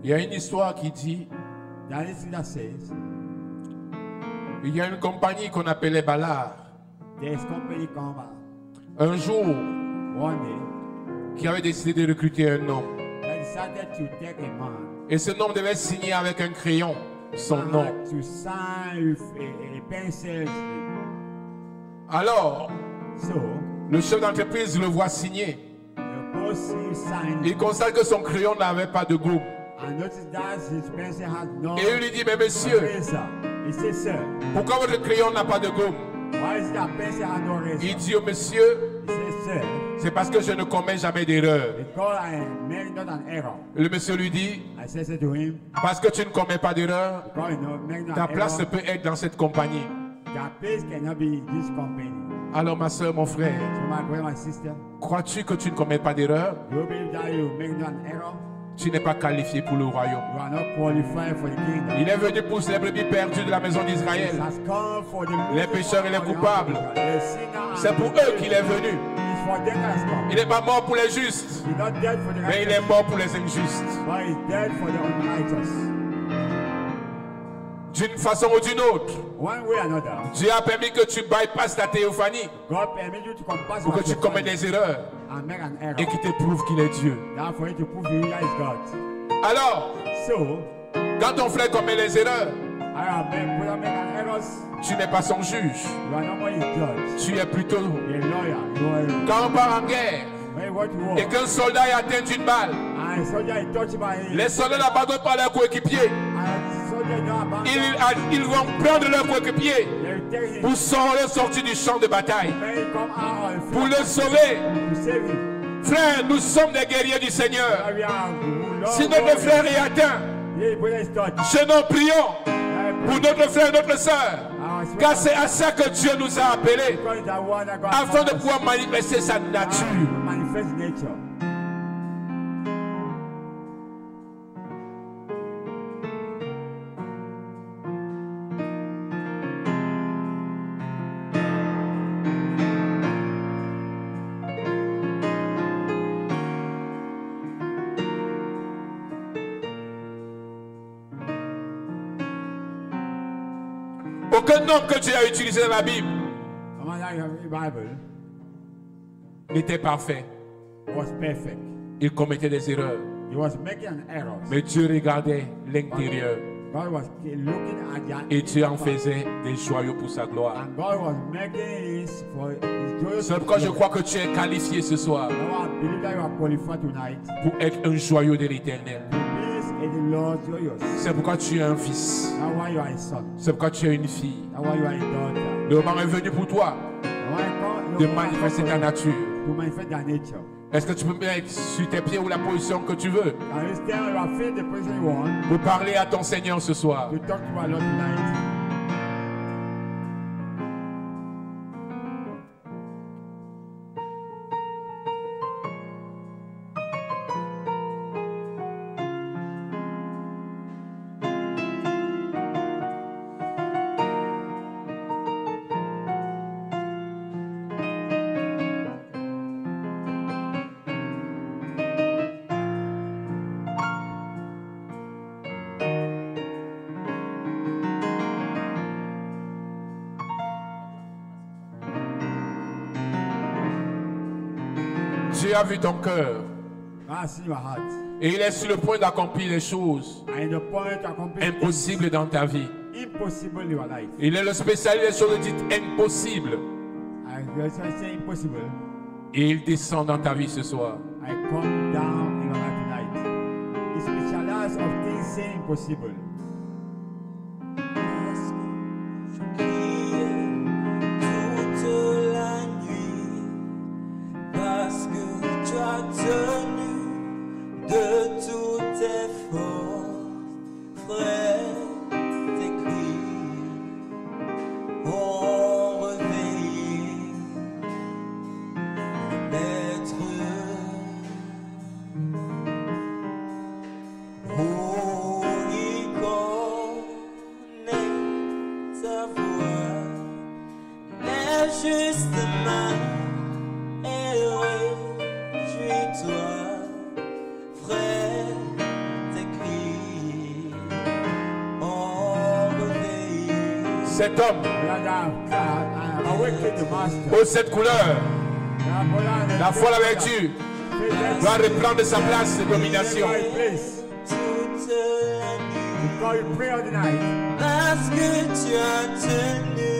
Il y a une histoire qui dit, There is that says, il y a une compagnie qu'on appelait Ballard, there is company come un jour, one day, qui avait décidé de recruter un homme. they decided to take a man Et ce homme devait signer avec un crayon son nom. and to sign with a pencil. Alors, So, le chef d'entreprise le voit signer. the boss he signed Il constate que son crayon n'avait pas de gomme. and notice that his pencil has no Et il lui dit, mais monsieur, eraser. He says, sir, pourquoi votre crayon n'a pas de gomme? why is that pencil has no eraser? Il dit au monsieur, He says, sir, C'est parce que je ne commets jamais d'erreur. Because I make not an error. Le monsieur lui dit, I said to him, parce que tu ne commets pas d'erreur, because make not ta an place ne error, peut être dans cette compagnie. their place cannot be in this company. Alors ma soeur, mon frère, So my brother, my sister, crois-tu que tu ne commets pas d'erreur? you believe that you make not an error? Tu n'es pas qualifié pour le royaume. You are not qualified for the kingdom. Il est venu pour les brebis perdues de la maison d'Israël. It has come for the Les pécheurs et les coupables. The sinner C'est pour eux qu'il est venu. It's for them that has come. Il n'est pas mort pour les justes, He's not dead for the mais il righteous, est mort pour les injustes. but he's dead for the unrighteous. D'une façon ou d'une autre, One way or another, Dieu a permis que tu bypasses la théophanie God permit you to compass pour que tu commettes des erreurs and make an error. et qu'il te prouve qu'il est Dieu. Now for you to prove you that is God. Alors, So, quand ton frère commet les erreurs, I have made brother make an errors. tu n'es pas son juge. You are not more his judge. Tu es plutôt... You're a lawyer. You are Quand on part en guerre when you go to war. et qu'un soldat est atteint d'une balle, And soldier is touched by him. les soldats n'abandonnent pas leurs coéquipiers. And soldier is not abandoned. Ils vont prendre leur coéquipier They will take him. pour sortir du champ de bataille, When he come out of the pour field le sauver. to save him. Frère, nous sommes des guerriers du Seigneur. We are Lord Si notre warriors. frère est atteint, Yeah, brother is touched. je nous prions pour notre frère et notre soeur, car c'est à ça que Dieu nous a appelés, Because it's the one that God afin de has pouvoir manifester sa nature. manifest nature. Aucun homme que Dieu a utilisé dans la Bible The man that you have in the Bible n'était parfait. was perfect. Il commettait des erreurs. He was making an error. Mais Dieu regardait l'intérieur God was looking at the et Dieu en faisait des joyaux pour sa gloire. And God was making this for his joyous. C'est pourquoi je crois que tu es qualifié ce soir Now I believe that you are qualified tonight. pour être un joyau de l'Éternel. This is the Lord joyous. C'est pourquoi tu es un fils. That's why you are a son. C'est pourquoi tu es une fille. That's why you are a daughter. Le moment est venu pour toi That's why God de manifester ta nature. to manifest their nature. Est-ce que tu peux mettre sur tes pieds ou la position que tu veux Can you stand on your feet, the position you want, pour parler à ton Seigneur ce soir? to talk to our Lord tonight? Dieu a vu ton cœur God has seen your heart. et il est sur le point d'accomplir les choses And the point to accomplish impossibles dans ta vie. impossible in your life. Il est le spécialiste des choses dites impossibles I say impossible. et il descend dans ta vie ce soir. I come down in your life tonight. He specializes of things saying impossible. Toute la nuit, parce que tu as tenu de toutes tes forces, frère, tes cris ont réveillé le maître. Oh, il connaît ta voix, mais justement, et réjouis-toi, frère, tes cris ont réveillé. Cet homme Awaken the master. aux sept couleurs, la foi, la vertu, doit reprendre sa place de domination. Toute la nuit, God, you pray all the night. parce que tu as tenu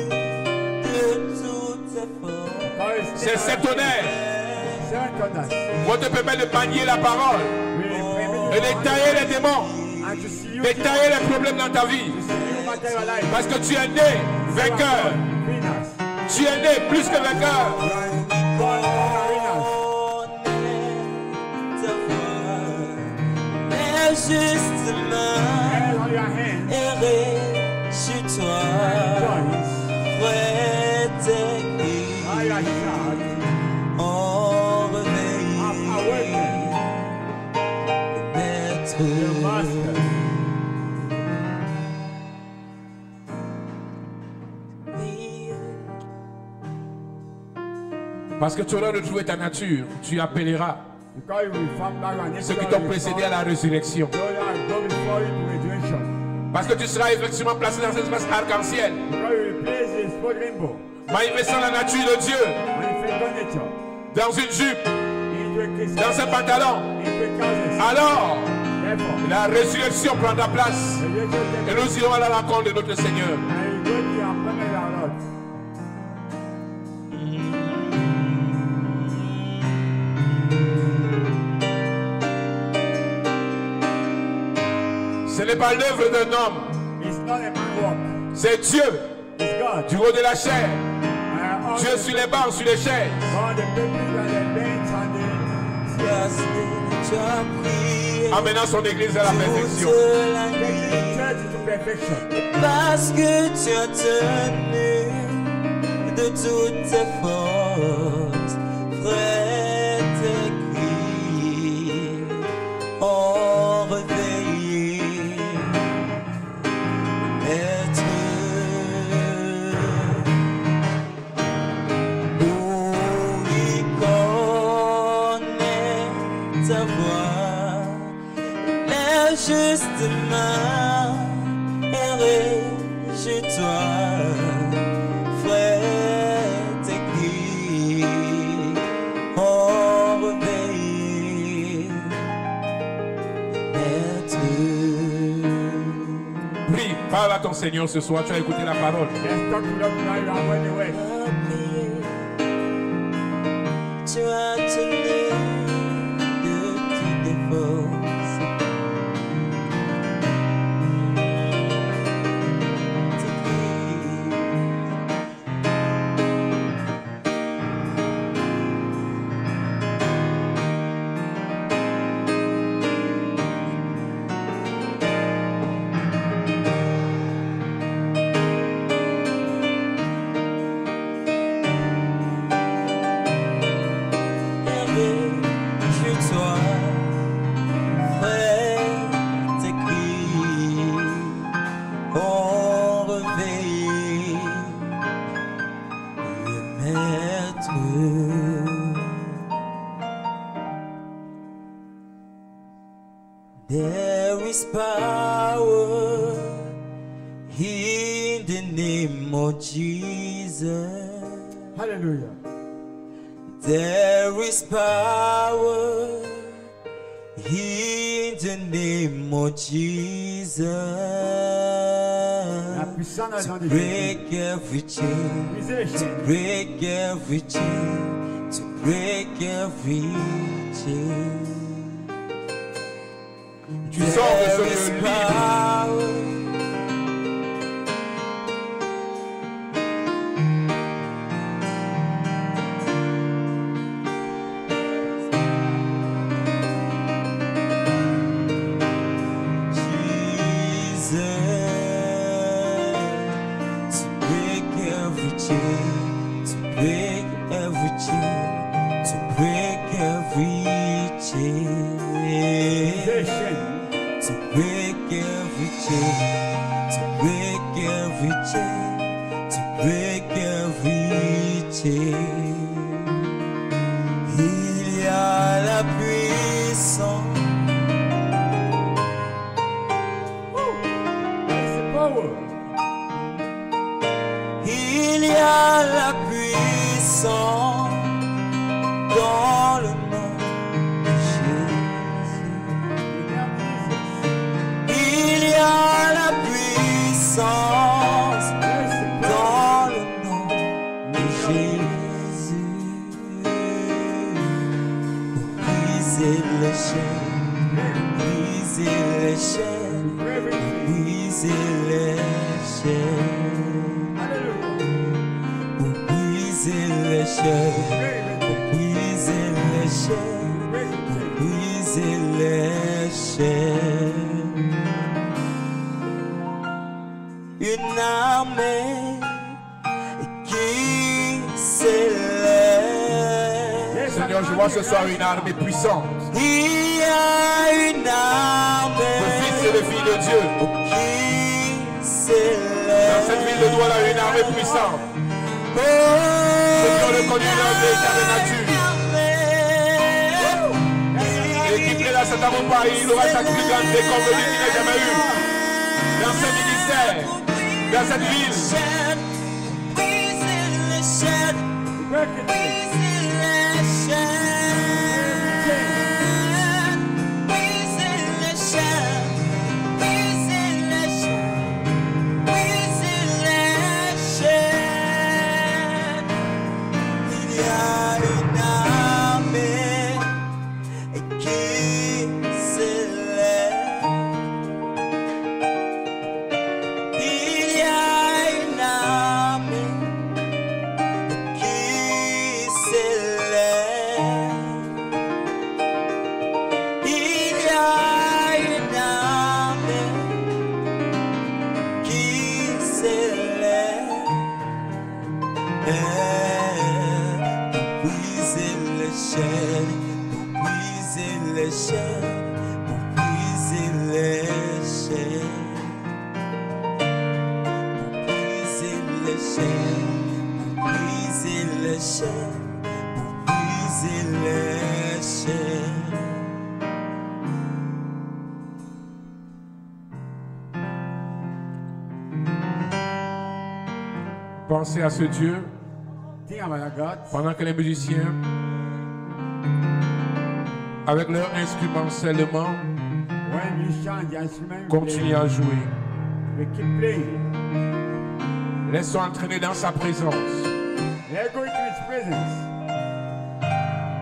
de toutes tes forces. God is C'est cet honneur sent on us. qui te permet de manier la parole et de tailler les démons, And to see you, de tailler les problèmes dans ta vie. to see you matter your life. Parce que tu es né vainqueur. Winners. Tu es né plus que vainqueur. You are born arenas. juste main Hands on your hands. errer chez toi. Rejoice. Prêt et Now you are shout. en Have réveil. awakened. Maître. The master. Parce que tu auras retrouvé ta nature, tu appelleras Because you will find back on ceux qui t'ont précédé à la résurrection. Those that go before you to resurrection. Parce que tu seras effectivement placé dans cet espace arc-en-ciel, Because you will place the spot rainbow. manifestant la nature de Dieu Manifest your nature. dans une jupe, Into a case. dans un pantalon. Into a closet. Alors, Therefore, la résurrection prendra place the resurrection et takes nous irons à la rencontre de notre Seigneur. and you go to your appointment with our Lord. Ce n'est pas l'œuvre d'un homme, It's not a man work. c'est Dieu It's God. du haut de la chair. All Dieu sur les bancs, sur les chaises. all the people and the bench and the Parce que tu as prié Amenant son église à la perfection. toute la taking nuit. the church to perfection. Parce que tu as tenu de toutes tes forces, prêt tes cris, en réveillé, Maître. Oui, connaît ta voix, les justes mains errer chez toi, frère tes cris, en réveillé, Maître. Prie, parle à ton Seigneur ce soir, tu as écouté la parole. Let's talk to Lord now. You are going away. Tu as tenu de toutes tes forces. Tes cris. Chez toi, frère, tes cris ont réveillé le Maître. There is power in the name of Jesus. Hallelujah. There is power in the name of Jesus La puissance dans to les break every chain, Brisez les to chaînes. break every chain, to break every chain. Tu sors de ce There is lieu libre. power. To break every chain, to break every chain, to break every chain, Brisez les chaînes. to break every chain, to break every chain, to break every chain. Il y a la puissance. It's the power. Il y a la puissance dans le nom de Jésus. Il y a la puissance dans le nom de Jésus. Pour briser les chaînes, briser les chaînes, briser les chaînes. Pour briser les chaînes, pour briser les chaînes, pour briser les chaînes. une armée qui s'élève. Seigneur, je vois ce soir une armée puissante. Il y a une armée Le fils et les filles de Dieu. qui s'élève. Dans cette ville de Douala, une armée puissante. Ceux qui ont le connu leur véritable nature. Et qui plaît dans cet amour Paris, il aura sa plus grande déconvenue qu'il n'ait jamais eue. Dans ce ministère, dans cette ville. Pensez à ce Dieu Think about God. pendant que les musiciens, avec leur instrument seulement, When you chant the instrument, continuent à jouer. we keep playing. Laisse-toi entraîner dans sa présence. Let's go into His presence.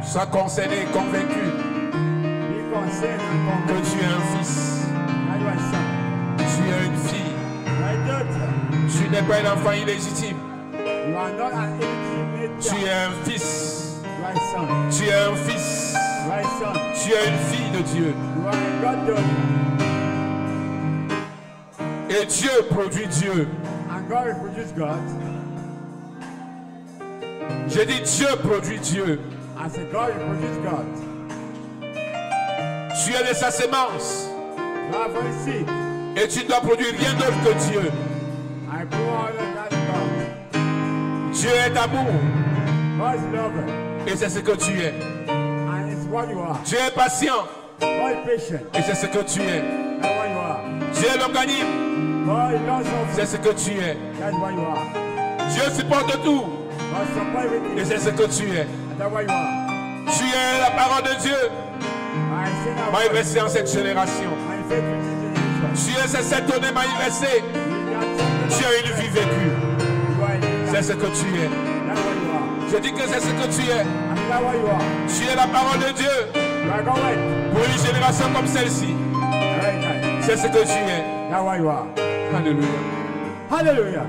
Sois concerné et convaincu Be concerned and que convinced. tu es un fils, Now you are a son. tu es une fille, You are a daughter. tu n'es pas un enfant illégitime, You are not an illegitimate tu child. es un fils, You are a son. tu es un fils, You are a son. tu es une fille de Dieu. You are a goddaughter. Et Dieu produit Dieu. And God will produce God. J'ai dit Dieu produit Dieu. I said God will produce God. Tu es de sa sémence You are for His seed. et tu ne dois produire rien d'autre que Dieu. I pour all the God in God. Dieu est amour God is lover. et c'est ce que tu es. And it's what you are. Dieu est patient God is patient. et c'est ce que tu es. That's what you are. Dieu est longanime, God is long c'est suffering. ce que tu es. That's what you are. Dieu supporte tout God supply et everything. c'est ce que tu es. That's what you are. Tu es la parole de Dieu I sing our voice. manifestée en cette génération. My faith in this generation. Tu es cette donnée manifestée. Tu as une vie vécue. You are a C'est ce que tu es. That's what you are. Je dis que c'est ce que tu es. And that's what you are. Tu es la parole de Dieu You are God. pour une génération comme celle-ci. Very nice. C'est ce que tu es. That's what you are. Alléluia. Hallelujah.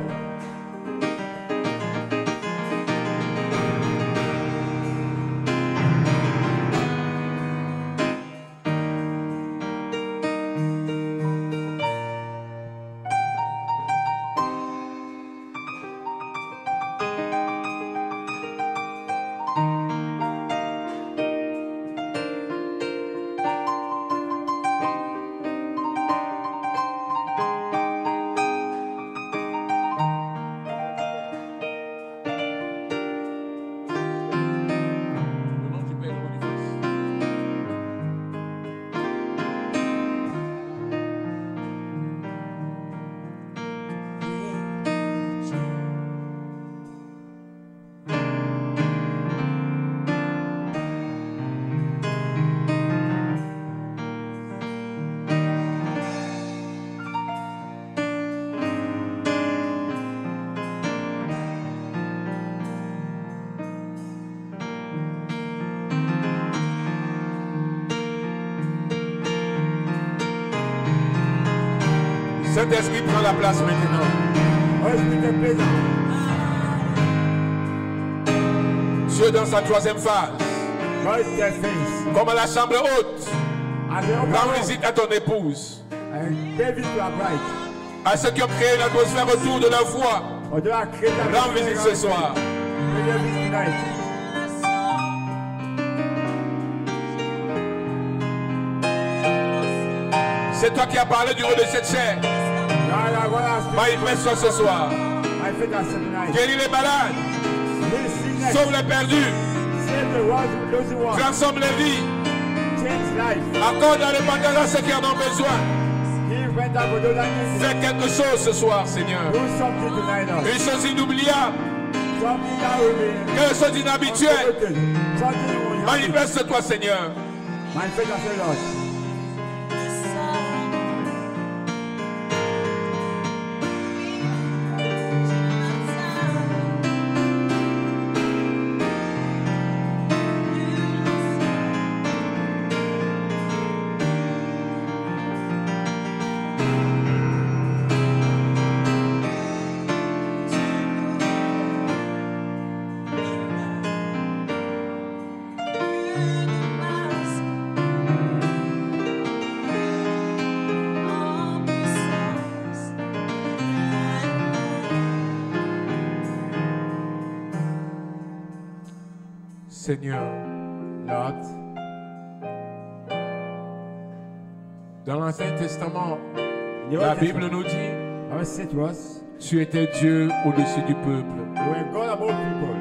Saint-Esprit prend la place maintenant. Holy Spirit, take place now. Dieu dans sa troisième phase, God is their face. comme à la chambre haute, As they open rends up visite à ton épouse. and pay visit to our bride. À ceux qui ont créé une atmosphère autour de leur foi, rends visite ce soir. C'est toi qui as parlé du haut de cette chair. Manifeste-toi ce soir. Guéris les malades. Sauve les perdus. Transforme les vies. Accorde la repentance à ceux qui en ont besoin. Fais quelque chose ce soir, Seigneur. Une chose inoubliable. Quelque chose d'inhabituel. Manifeste-toi, Seigneur. Seigneur, Lord, dans l'Ancien Testament, the la Old Bible Testament, nous dit, our said was, tu étais Dieu au-dessus du peuple. you were God above people.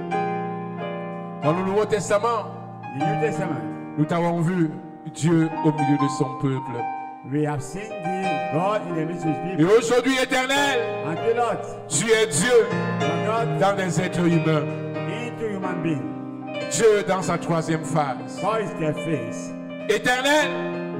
Dans le Nouveau Testament, The New Testament, nous t'avons vu Dieu au milieu de son peuple. we have seen the God in the midst of his Et people. aujourd'hui, Éternel, And the Lord, tu es Dieu the God dans les êtres humains. into human being. Dieu dans sa troisième phase. God is their face. Éternel,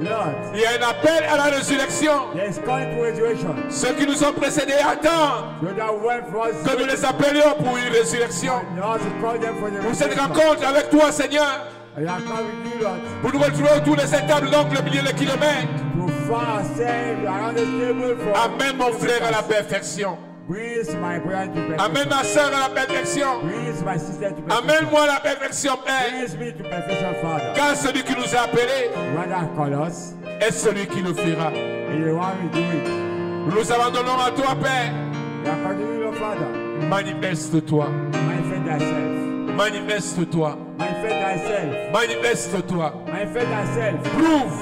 Lord, il y a un appel à la résurrection. there is calling to resurrection. Ceux qui nous ont précédés attendent You that went for us. que nous les appelions pour une résurrection. You also call them for the Pour cette resurrection. rencontre avec toi, Seigneur. I am come with you, Lord, Pour nous retrouver autour de cette table longue, le millier de kilomètres. to find ourselves around the table for. Amène mon frère à la perfection. Brings my brother to perfection. Amène ma soeur à la perfection. Brings my sister to perfection. Amène-moi à la perfection, Père. Brings me to perfection, Father. Car celui qui nous a appelés One that call us, est celui qui le fera. is the one we do it. Nous nous abandonnons à toi, Père. We are continuing, your Father. Manifeste-toi. Manifest thyself. Manifeste-toi. Manifest thyself. Manifeste-toi. Manifest thyself. Prouve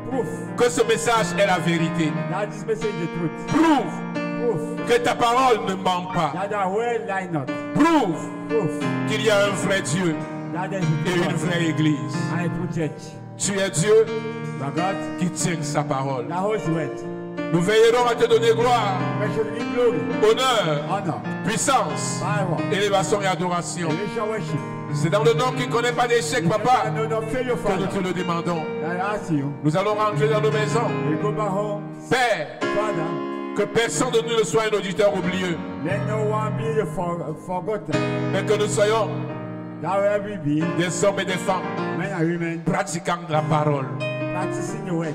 Proof que ce message est la vérité. that this message is the truth. Prouve Proof que ta parole ne ment pas. that the word lie not. Prouve Proof qu'il y a un vrai Dieu that there is a et true une God vraie Église. and a true church. Tu es Dieu The God qui tient sa parole. that holds word. Nous veillerons à te donner gloire, We should give glory, honneur, honor, puissance, power, élévation et adoration. and we shall worship. C'est dans le nom qui ne connaît pas d'échec, Papa, No, no, failure, que nous Father. te le demandons. I ask you, Nous allons rentrer dans nos maisons. we go back home. Père, Father, que personne de nous ne soit un auditeur oublieux, let no one be forgotten. mais que nous soyons That will be des hommes et des femmes men and women pratiquant la parole. practicing the word.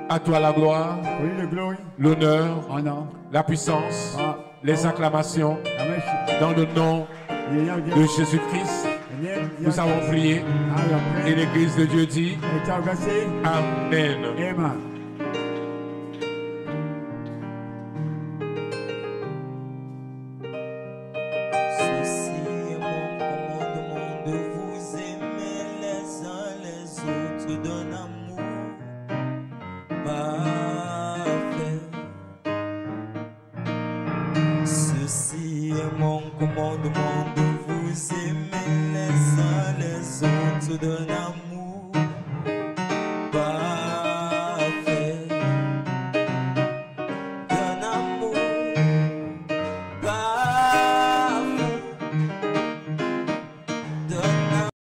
À toi la gloire, For you the glory, l'honneur, honor, la puissance, les acclamations, the mercy. dans le nom In the name of de Jesus. Jésus-Christ. In the name of Nous avons Jesus. prié I will pray. et l'Église de Dieu dit And shall God say, Amen. Amen. Ceci est mon commandement de vous aimer les uns les autres d'un amour parfait. Ceci est mon commandement de vous aimer les uns les autres d'un amour parfait.